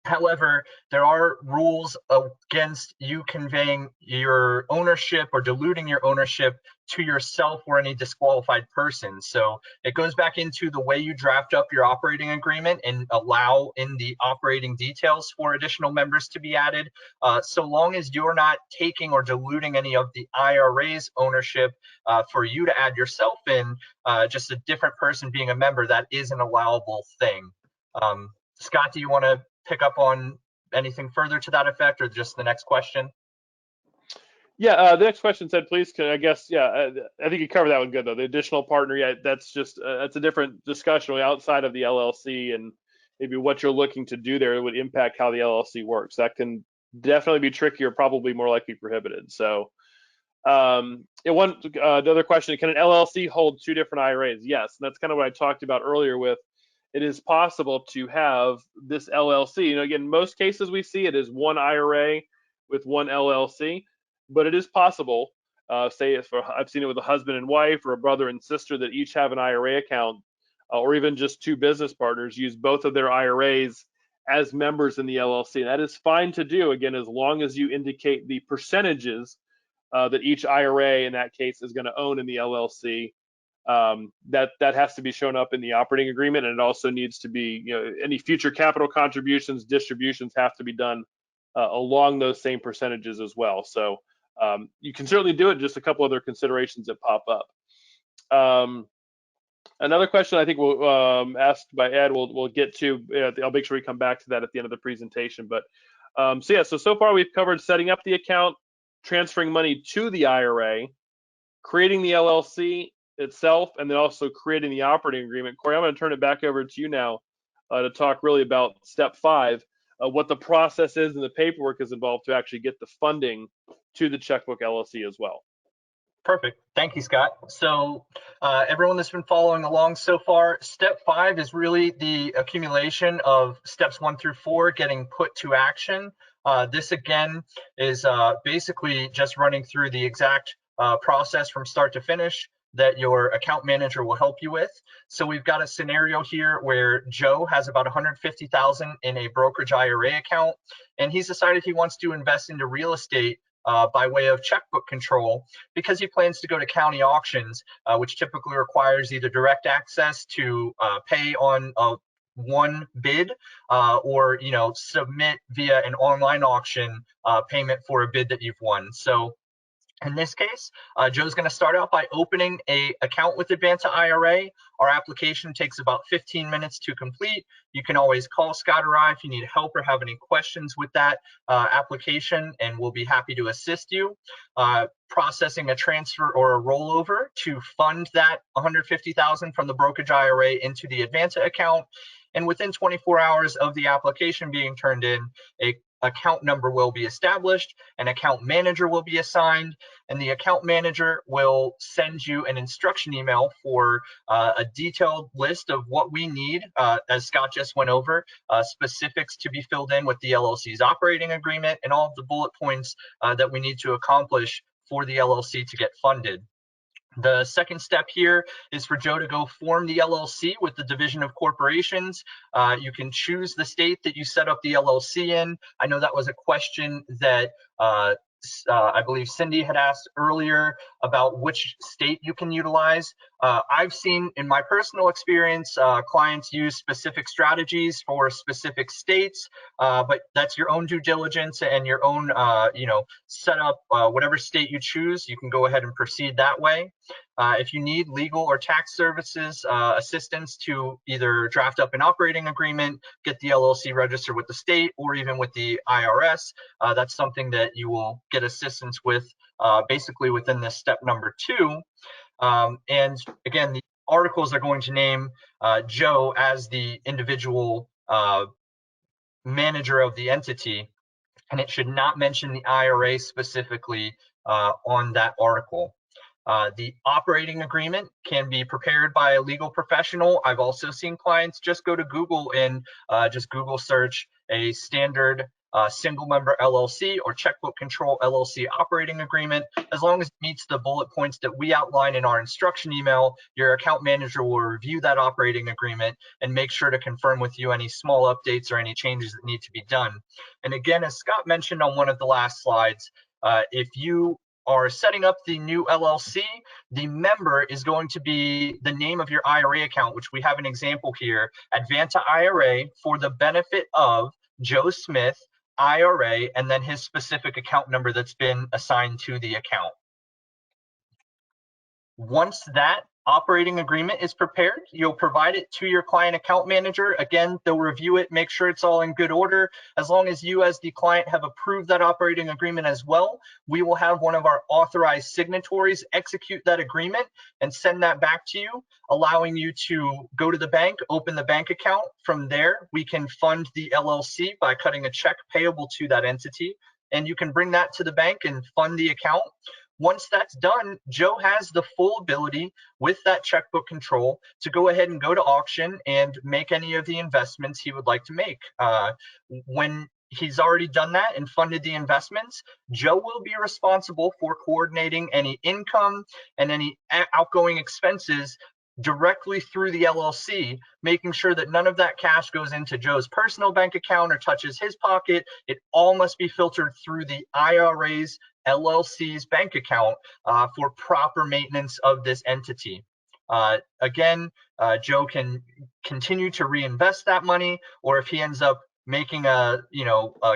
However, there are rules against you conveying your ownership or diluting your ownership to yourself or any disqualified person. So it goes back into the way you draft up your operating agreement and allow in the operating details for additional members to be added. So long as you're not taking or diluting any of the IRA's ownership for you to add yourself in, just a different person being a member, that is an allowable thing. Scott, do you want to pick up on anything further to that effect, or just the next question? Yeah, the next question said, please, I guess, yeah, I think you covered that one good, though. The additional partner, yeah, that's just, that's a different discussion outside of the LLC, and maybe what you're looking to do there would impact how the LLC works. That can definitely be tricky, or probably more likely prohibited. So the other question, can an LLC hold 2 different IRAs? Yes, and that's kind of what I talked about earlier with, it is possible to have this LLC. Again, most cases we see it is one IRA with one LLC, but it is possible Say I've seen it with a husband and wife or a brother and sister that each have an IRA account, or even just two business partners use both of their IRAs as members in the LLC. And that is fine to do, again, as long as you indicate the percentages that each IRA in that case is going to own in the LLC. That has to be shown up in the operating agreement, and it also needs to be, any future capital contributions, distributions have to be done along those same percentages as well. So you can certainly do it. Just a couple other considerations that pop up. Another question I think we'll asked by Ed, we'll get to. I'll make sure we come back to that at the end of the presentation. But so far we've covered setting up the account, transferring money to the IRA, creating the LLC itself, and then also creating the operating agreement. Corey, I'm going to turn it back over to you now to talk really about step 5, what the process is and the paperwork is involved to actually get the funding to the Checkbook LLC as well. Perfect. Thank you, Scott. So everyone that's been following along so far, step 5 is really the accumulation of steps 1 through 4 getting put to action. This again is basically just running through the exact process from start to finish that your account manager will help you with. So we've got a scenario here where Joe has about $150,000 in a brokerage IRA account, and he's decided he wants to invest into real estate by way of checkbook control because he plans to go to county auctions, which typically requires either direct access to pay on one bid or submit via an online auction payment for a bid that you've won. So in this case, Joe's going to start out by opening an account with Advanta IRA. Our application takes about 15 minutes to complete. You can always call Scott or I if you need help or have any questions with that application, and we'll be happy to assist you. Processing a transfer or a rollover to fund that $150,000 from the brokerage IRA into the Advanta account. And within 24 hours of the application being turned in, a account number will be established, an account manager will be assigned, and the account manager will send you an instruction email for a detailed list of what we need, as Scott just went over, specifics to be filled in with the LLC's operating agreement and all of the bullet points that we need to accomplish for the LLC to get funded. The second step here is for Joe to go form the LLC with the Division of Corporations. You can choose the state that you set up the LLC in. I know that was a question that I believe Cindy had asked earlier about which state you can utilize. I've seen in my personal experience, clients use specific strategies for specific states, but that's your own due diligence and your own, setup. Whatever state you choose, you can go ahead and proceed that way. If you need legal or tax services assistance to either draft up an operating agreement, get the LLC registered with the state, or even with the IRS, that's something that you will get assistance with basically within this step number 2. And again, the articles are going to name Joe as the individual manager of the entity, and it should not mention the IRA specifically on that article. The operating agreement can be prepared by a legal professional. I've also seen clients just go to Google and just Google search a standard single member LLC or Checkbook Control LLC operating agreement. As long as it meets the bullet points that we outline in our instruction email, your account manager will review that operating agreement and make sure to confirm with you any small updates or any changes that need to be done. And again, as Scott mentioned on one of the last slides, if you are setting up the new LLC, the member is going to be the name of your IRA account, which we have an example here, Advanta IRA, for the benefit of Joe Smith, IRA, and then his specific account number that's been assigned to the account. Once that operating agreement is prepared, you'll provide it to your client account manager. Again, they'll review it, make sure it's all in good order. As long as you as the client have approved that operating agreement as well, we will have one of our authorized signatories execute that agreement and send that back to you, allowing you to go to the bank, open the bank account. From there, we can fund the LLC by cutting a check payable to that entity, and you can bring that to the bank and fund the account. Once that's done, Joe has the full ability with that checkbook control to go ahead and go to auction and make any of the investments he would like to make. When he's already done that and funded the investments, Joe will be responsible for coordinating any income and any outgoing expenses directly through the LLC, making sure that none of that cash goes into Joe's personal bank account or touches his pocket. It all must be filtered through the IRA's LLC's bank account for proper maintenance of this entity. Again, Joe can continue to reinvest that money, or if he ends up making a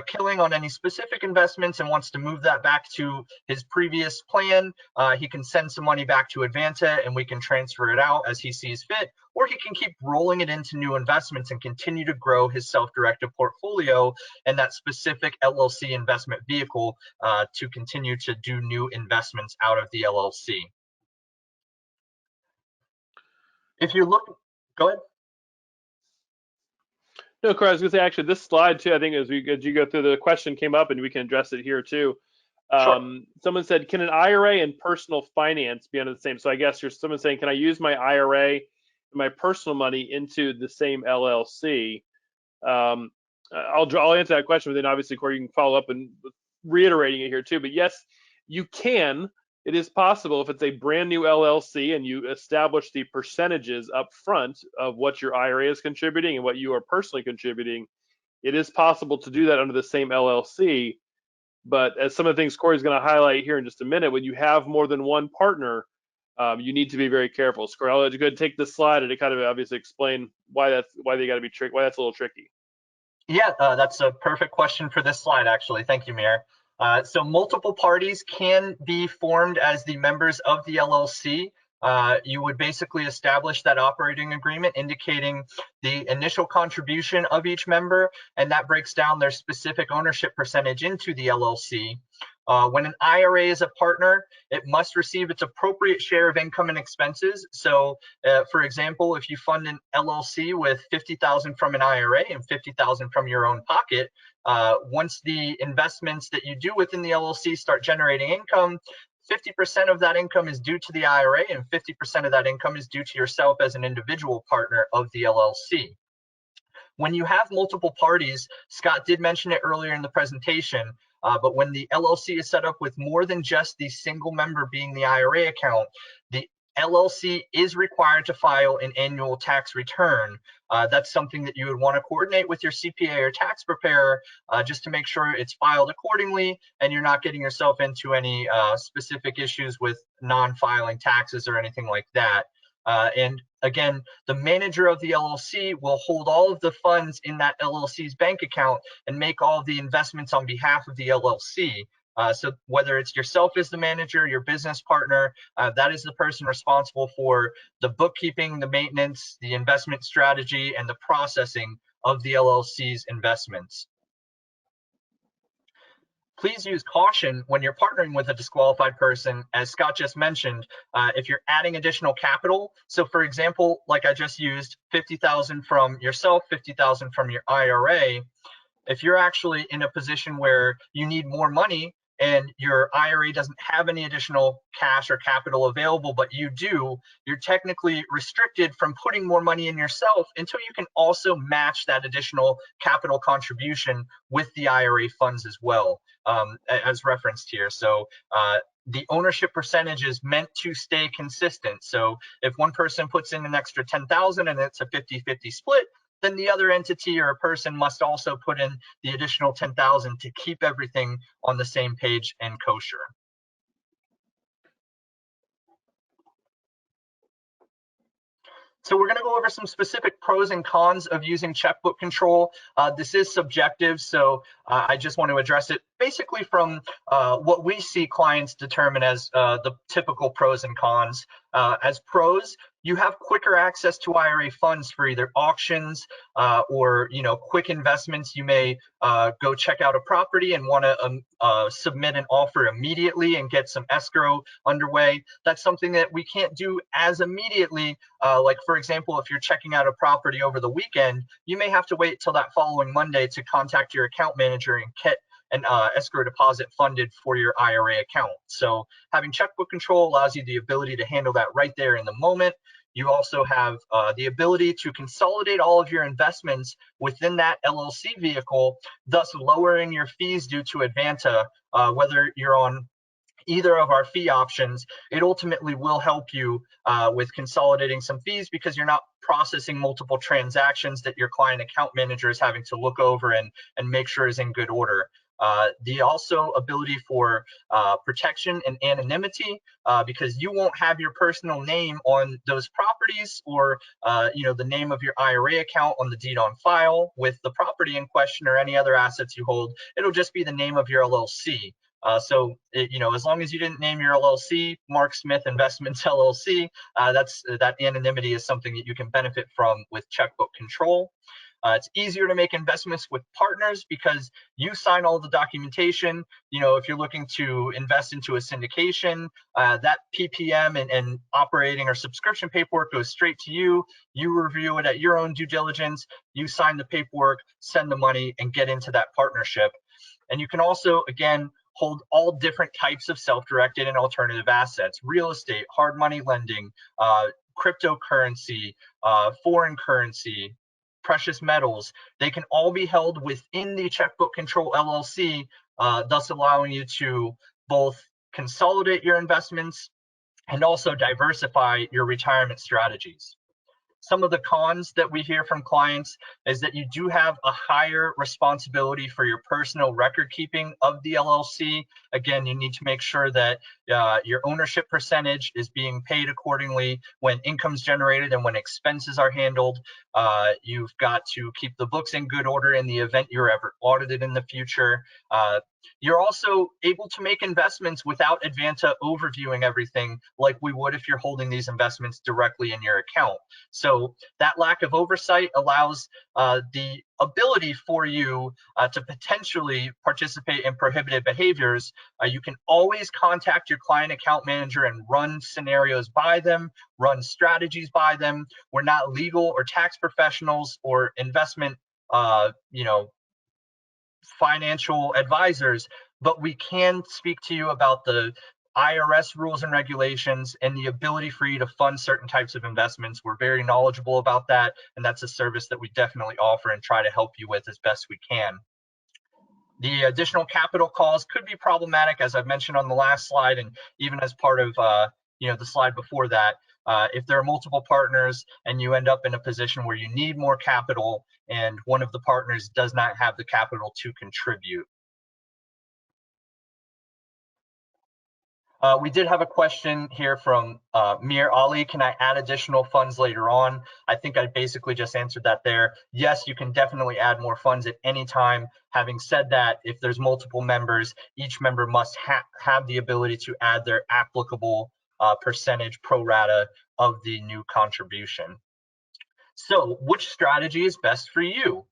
killing on any specific investments and wants to move that back to his previous plan, he can send some money back to Advanta and we can transfer it out as he sees fit, or he can keep rolling it into new investments and continue to grow his self-directed portfolio and that specific LLC investment vehicle to continue to do new investments out of the LLC. If you look, go ahead. No, Corey, I was going to say, actually, this slide too, I think as you go through, the question came up and we can address it here too. Sure. Someone said, can an IRA and personal finance be under the same? So I guess there's someone saying, can I use my IRA and my personal money into the same LLC? I'll answer that question, but then obviously, Corey, you can follow up and reiterating it here too. But yes, you can. It is possible if it's a brand new LLC and you establish the percentages up front of what your IRA is contributing and what you are personally contributing. It is possible to do that under the same LLC. But as some of the things Corey's going to highlight here in just a minute, when you have more than one partner, you need to be very careful. So Corey, I'll let you go ahead and take this slide and to kind of obviously explain why that's a little tricky. Yeah, that's a perfect question for this slide, actually. Thank you, Mayor. So multiple parties can be formed as the members of the LLC. You would basically establish that operating agreement indicating the initial contribution of each member, and that breaks down their specific ownership percentage into the LLC. When an IRA is a partner, it must receive its appropriate share of income and expenses. So, for example, if you fund an LLC with $50,000 from an IRA and $50,000 from your own pocket, once the investments that you do within the LLC start generating income, 50% of that income is due to the IRA and 50% of that income is due to yourself as an individual partner of the LLC. When you have multiple parties, Scott did mention it earlier in the presentation, but when the LLC is set up with more than just the single member being the IRA account, the LLC is required to file an annual tax return. That's something that you would want to coordinate with your CPA or tax preparer just to make sure it's filed accordingly and you're not getting yourself into any specific issues with non-filing taxes or anything like that. And again, the manager of the LLC will hold all of the funds in that LLC's bank account and make all of the investments on behalf of the LLC. So whether it's yourself as the manager, your business partner, that is the person responsible for the bookkeeping, the maintenance, the investment strategy, and the processing of the LLC's investments. Please use caution when you're partnering with a disqualified person, as Scott just mentioned, if you're adding additional capital. So for example, like I just used, 50,000 from yourself, 50,000 from your IRA. If you're actually in a position where you need more money and your IRA doesn't have any additional cash or capital available, but you do, you're technically restricted from putting more money in yourself until you can also match that additional capital contribution with the IRA funds as well, as referenced here. So the ownership percentage is meant to stay consistent. So if one person puts in an extra 10,000 and it's a 50-50 split, then the other entity or a person must also put in the additional 10,000 to keep everything on the same page and kosher. So we're going to go over some specific pros and cons of using checkbook control. This is subjective, so I just want to address it basically from what we see clients determine as the typical pros and cons. As pros, you have quicker access to IRA funds for either auctions or quick investments. You may go check out a property and want to submit an offer immediately and get some escrow underway. That's something that we can't do as immediately. Like for example, if you're checking out a property over the weekend, you may have to wait till that following Monday to contact your account manager and get an escrow deposit funded for your IRA account. So having checkbook control allows you the ability to handle that right there in the moment. you also have the ability to consolidate all of your investments within that LLC vehicle, thus lowering your fees due to Advanta, whether you're on either of our fee options. It ultimately will help you with consolidating some fees because you're not processing multiple transactions that your client account manager is having to look over and make sure is in good order. The also ability for protection and anonymity, because you won't have your personal name on those properties or the name of your IRA account on the deed on file with the property in question or any other assets you hold. It'll just be the name of your LLC. As long as you didn't name your LLC Mark Smith Investments LLC, that anonymity is something that you can benefit from with Checkbook Control. It's easier to make investments with partners because you sign all the documentation. If you're looking to invest into a syndication, that PPM and operating or subscription paperwork goes straight to you. You review it at your own due diligence. You sign the paperwork, send the money, and get into that partnership. And you can also, again, hold all different types of self-directed and alternative assets: real estate, hard money lending, cryptocurrency, foreign currency, precious metals. They can all be held within the Checkbook Control LLC, thus allowing you to both consolidate your investments and also diversify your retirement strategies. Some of the cons that we hear from clients is that you do have a higher responsibility for your personal record keeping of the LLC. Again, you need to make sure that your ownership percentage is being paid accordingly when income's generated and when expenses are handled. You've got to keep the books in good order in the event you're ever audited in the future. You're also able to make investments without Advanta overviewing everything like we would if you're holding these investments directly in your account. So that lack of oversight allows the ability for you to potentially participate in prohibited behaviors. You can always contact your client account manager and run scenarios by them, run strategies by them. We're not legal or tax professionals or investment financial advisors, but we can speak to you about the IRS rules and regulations and the ability for you to fund certain types of investments. We're very knowledgeable about that, and that's a service that we definitely offer and try to help you with as best we can. The additional capital calls could be problematic, as I've mentioned on the last slide, and even as part of the slide before that. If there are multiple partners and you end up in a position where you need more capital and one of the partners does not have the capital to contribute. We did have a question here from Mir Ali. Can I add additional funds later on? I think I basically just answered that there. Yes, you can definitely add more funds at any time. Having said that, if there's multiple members, each member must have the ability to add their applicable percentage pro rata of the new contribution. So which strategy is best for you?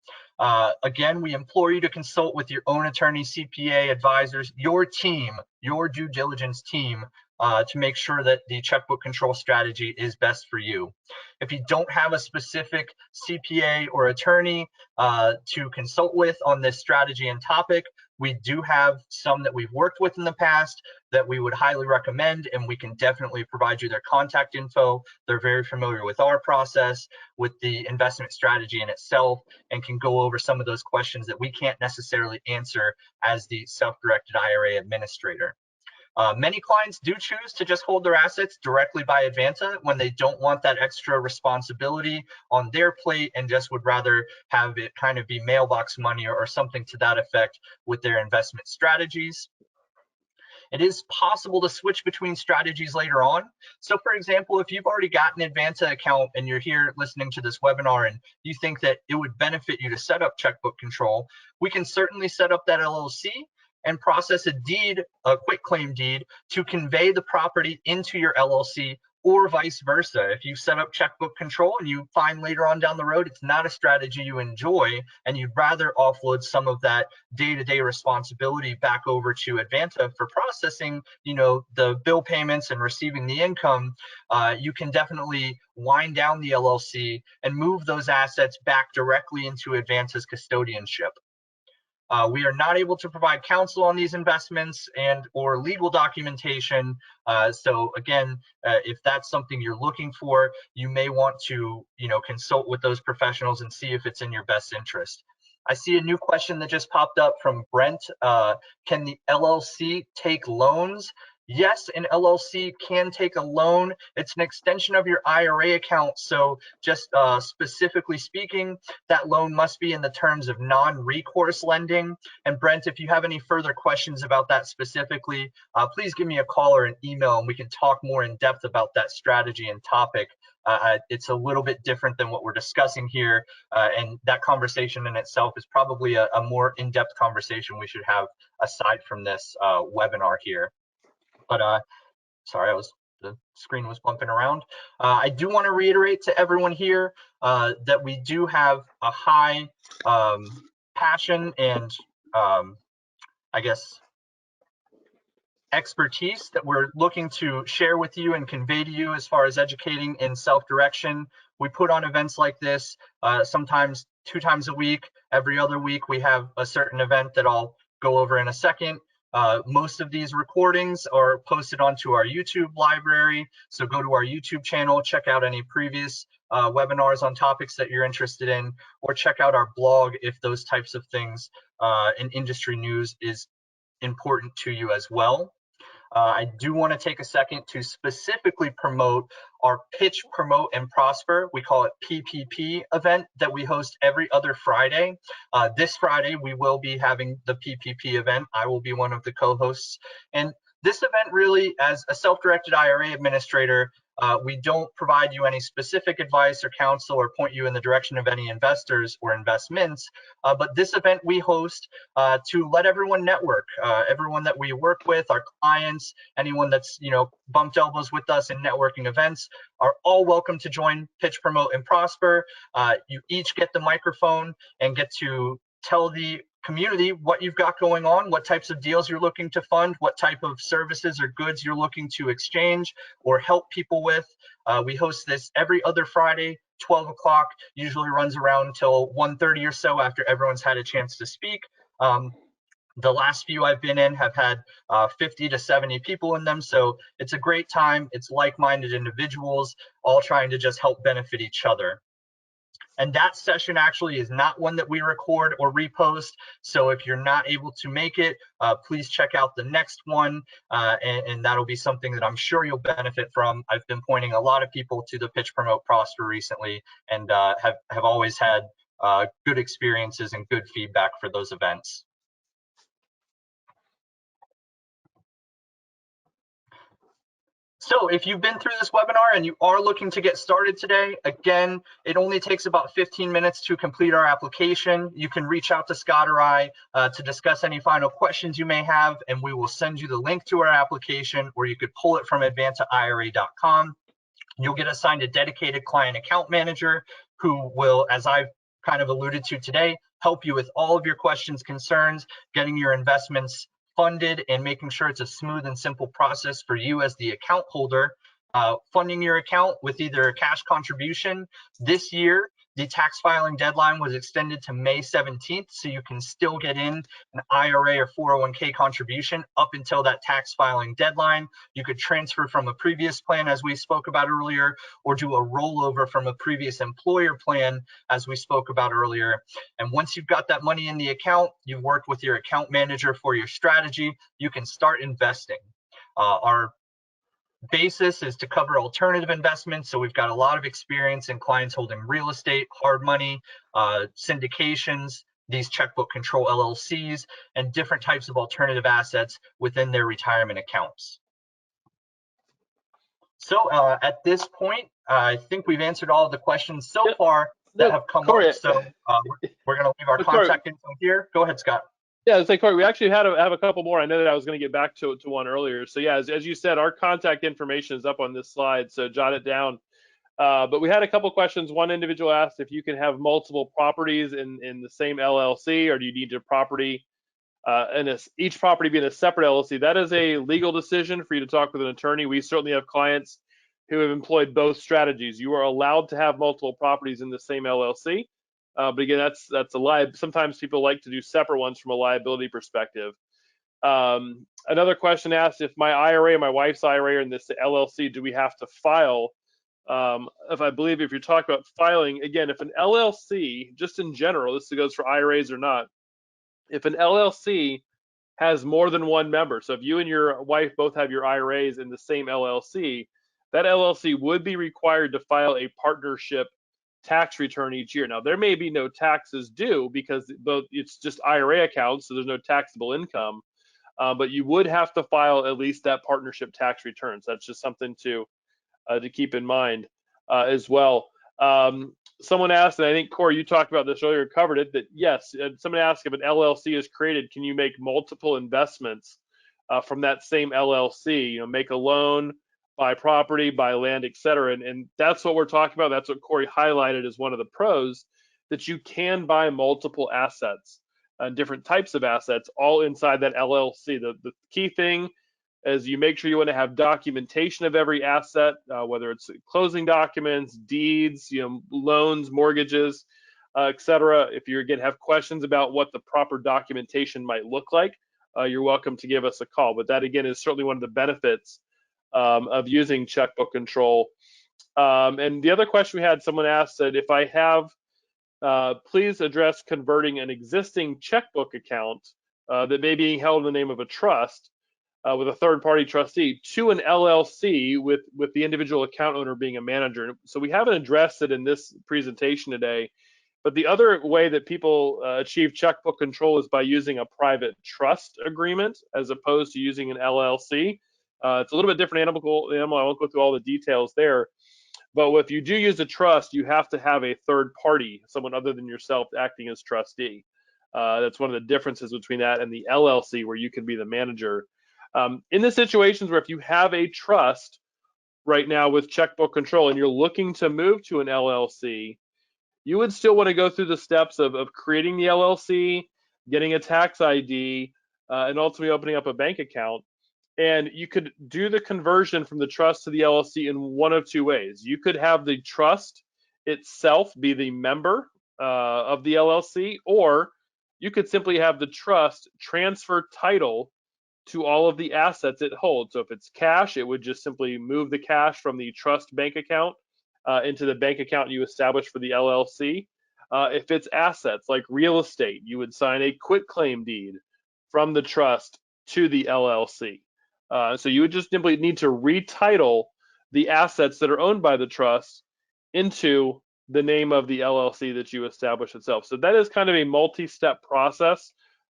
Again, we implore you to consult with your own attorney, CPA, advisors, your team, your due diligence team, to make sure that the checkbook control strategy is best for you. If you don't have a specific CPA or attorney to consult with on this strategy and topic, we do have some that we've worked with in the past that we would highly recommend, and we can definitely provide you their contact info. They're very familiar with our process, with the investment strategy in itself, and can go over some of those questions that we can't necessarily answer as the self-directed IRA administrator. Many clients do choose to just hold their assets directly by Advanta when they don't want that extra responsibility on their plate and just would rather have it kind of be mailbox money or something to that effect with their investment strategies. It is possible to switch between strategies later on. So for example, if you've already got an Advanta account and you're here listening to this webinar and you think that it would benefit you to set up checkbook control, we can certainly set up that LLC and process a deed, a quitclaim deed, to convey the property into your LLC, or vice versa. If you set up checkbook control and you find later on down the road it's not a strategy you enjoy and you'd rather offload some of that day-to-day responsibility back over to Advanta for processing, the bill payments and receiving the income, you can definitely wind down the LLC and move those assets back directly into Advanta's custodianship. We are not able to provide counsel on these investments and or legal documentation. So again, if that's something you're looking for, you may want to, consult with those professionals and see if it's in your best interest. I see a new question that just popped up from Brent. Can the LLC take loans? Yes, an LLC can take a loan. It's an extension of your IRA account. So just specifically speaking, that loan must be in the terms of non-recourse lending. And Brent, if you have any further questions about that specifically, please give me a call or an email and we can talk more in depth about that strategy and topic. It's a little bit different than what we're discussing here. And that conversation in itself is probably a more in-depth conversation we should have aside from this webinar here. But sorry, the screen was bumping around. I do want to reiterate to everyone here that we do have a high passion and I guess expertise that we're looking to share with you and convey to you as far as educating in self-direction. We put on events like this sometimes 2 times a week. Every other week we have a certain event that I'll go over in a second. Most of these recordings are posted onto our YouTube library. So go to our YouTube channel, check out any previous webinars on topics that you're interested in, or check out our blog if those types of things and industry news is important to you as well. I do want to take a second to specifically promote our Pitch, Promote, and Prosper. We call it PPP event that we host every other Friday. This Friday, we will be having the PPP event. I will be one of the co-hosts. And this event really, as a self-directed IRA administrator, we don't provide you any specific advice or counsel or point you in the direction of any investors or investments. But this event we host to let everyone network, everyone that we work with, our clients, anyone that's bumped elbows with us in networking events are all welcome to join Pitch, Promote, and Prosper. You each get the microphone and get to tell the community what you've got going on, what types of deals you're looking to fund, what type of services or goods you're looking to exchange or help people with. We host this every other Friday, 12 o'clock, usually runs around until 1:30 or so after everyone's had a chance to speak. The last few I've been in have had 50 to 70 people in them. So it's a great time. It's like-minded individuals all trying to just help benefit each other. And that session actually is not one that we record or repost. So if you're not able to make it, please check out the next one. And that'll be something that I'm sure you'll benefit from. I've been pointing a lot of people to the Pitch, Promote, Prosper recently and have always had good experiences and good feedback for those events. So if you've been through this webinar and you are looking to get started today, again, it only takes about 15 minutes to complete our application. You can reach out to Scott or I to discuss any final questions you may have, and we will send you the link to our application, or you could pull it from advantaira.com. You'll get assigned a dedicated client account manager who will, as I've kind of alluded to today, help you with all of your questions, concerns, getting your investments funded and making sure it's a smooth and simple process for you as the account holder. Funding your account with either a cash contribution. This year, the tax filing deadline was extended to May 17th, so you can still get in an IRA or 401k contribution up until that tax filing deadline. You could transfer from a previous plan, as we spoke about earlier, or do a rollover from a previous employer plan, as we spoke about earlier. And once you've got that money in the account, you've worked with your account manager for your strategy, you can start investing. Our basis is to cover alternative investments. So we've got a lot of experience in clients holding real estate, hard money, syndications, these checkbook control LLCs, and different types of alternative assets within their retirement accounts. So at this point, I think we've answered all of the questions so far that have come up. So we're going to leave our contact info here. Go ahead, Scott. Yeah, it's like, Corey, we actually have a couple more. I know that I was going to get back to one earlier. So yeah, as you said, our contact information is up on this slide, so jot it down. But we had a couple questions. One individual asked if you can have multiple properties in the same LLC, or do you need your property each property being a separate LLC? That is a legal decision for you to talk with an attorney. We certainly have clients who have employed both strategies. You are allowed to have multiple properties in the same LLC. But again, that's a sometimes people like to do separate ones from a liability perspective. Another question asked, if my IRA, my wife's IRA, are in this LLC, do we have to file? If you're talking about filing, again, if an LLC, just in general, this goes for IRAs or not, if an LLC has more than one member, so if you and your wife both have your IRAs in the same LLC, that LLC would be required to file a partnership tax return each year. Now, there may be no taxes due because it's just IRA accounts, so there's no taxable income, but you would have to file at least that partnership tax return. So that's just something to keep in mind as well. Someone asked, and I think Corey, you talked about this earlier, covered it, that yes, someone asked if an LLC is created, can you make multiple investments from that same LLC? You know, make a loan, buy property, buy land, etc. And that's what we're talking about. That's what Corey highlighted as one of the pros, that you can buy multiple assets, different types of assets, all inside that LLC. The key thing is you make sure you want to have documentation of every asset, whether it's closing documents, deeds, loans, mortgages, etc. If you again have questions about what the proper documentation might look like, you're welcome to give us a call. But that again is certainly one of the benefits of using Checkbook Control. And the other question we had, someone asked that if I have, please address converting an existing checkbook account that may be held in the name of a trust with a third-party trustee to an LLC with the individual account owner being a manager. So we haven't addressed it in this presentation today, but the other way that people achieve checkbook control is by using a private trust agreement as opposed to using an LLC. It's a little bit different animal. I won't go through all the details there, but if you do use a trust, you have to have a third party, someone other than yourself, acting as trustee. That's one of the differences between that and the LLC, where you can be the manager. In the situations where if you have a trust right now with Checkbook Control and you're looking to move to an LLC, you would still want to go through the steps of creating the LLC, getting a tax ID, and ultimately opening up a bank account. And you could do the conversion from the trust to the LLC in one of two ways. You could have the trust itself be the member of the LLC, or you could simply have the trust transfer title to all of the assets it holds. So if it's cash, it would just simply move the cash from the trust bank account into the bank account you established for the LLC. If it's assets like real estate, you would sign a quitclaim deed from the trust to the LLC. So you would just simply need to retitle the assets that are owned by the trust into the name of the LLC that you establish itself. So that is kind of a multi-step process.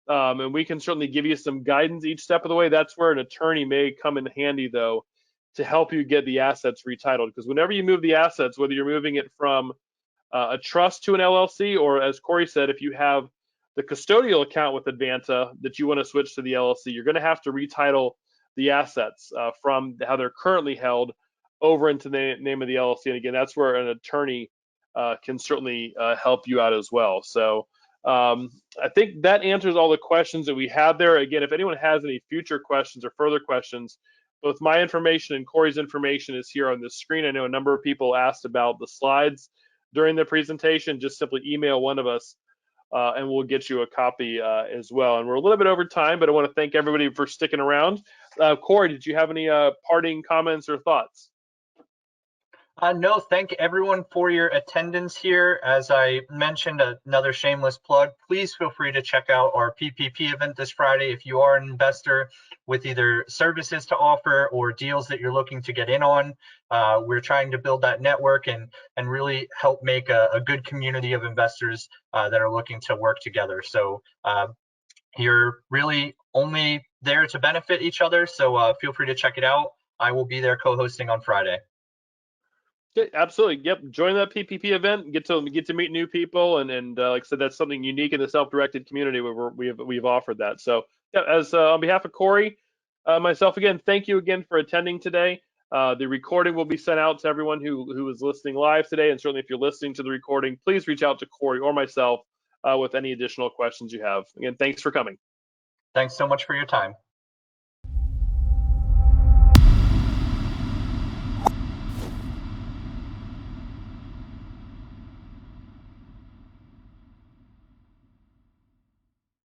And we can certainly give you some guidance each step of the way. That's where an attorney may come in handy, though, to help you get the assets retitled. Because whenever you move the assets, whether you're moving it from a trust to an LLC, or as Corey said, if you have the custodial account with Advanta that you want to switch to the LLC, you're going to have to retitle the assets from how they're currently held over into the name of the LLC. And again, that's where an attorney can certainly help you out as well. So I think that answers all the questions that we have there. Again, if anyone has any future questions or further questions, both my information and Corey's information is here on the screen. I know a number of people asked about the slides during the presentation. Just simply email one of us and we'll get you a copy as well. And we're a little bit over time, but I want to thank everybody for sticking around. Corey, did you have any parting comments or thoughts? No, thank everyone for your attendance here. As I mentioned, another shameless plug, please feel free to check out our PPP event this Friday if you are an investor with either services to offer or deals that you're looking to get in on. We're trying to build that network and really help make a good community of investors that are looking to work together. So you're really only there to benefit each other, so feel free to check it out. I will be there co-hosting on Friday. Okay, absolutely. Yep. Join that PPP event. Get to meet new people, and like I said, that's something unique in the self-directed community where we've offered that. So, yeah, as on behalf of Corey, myself again, thank you again for attending today. The recording will be sent out to everyone who is listening live today, and certainly if you're listening to the recording, please reach out to Corey or myself with any additional questions you have. Again, thanks for coming. Thanks so much for your time.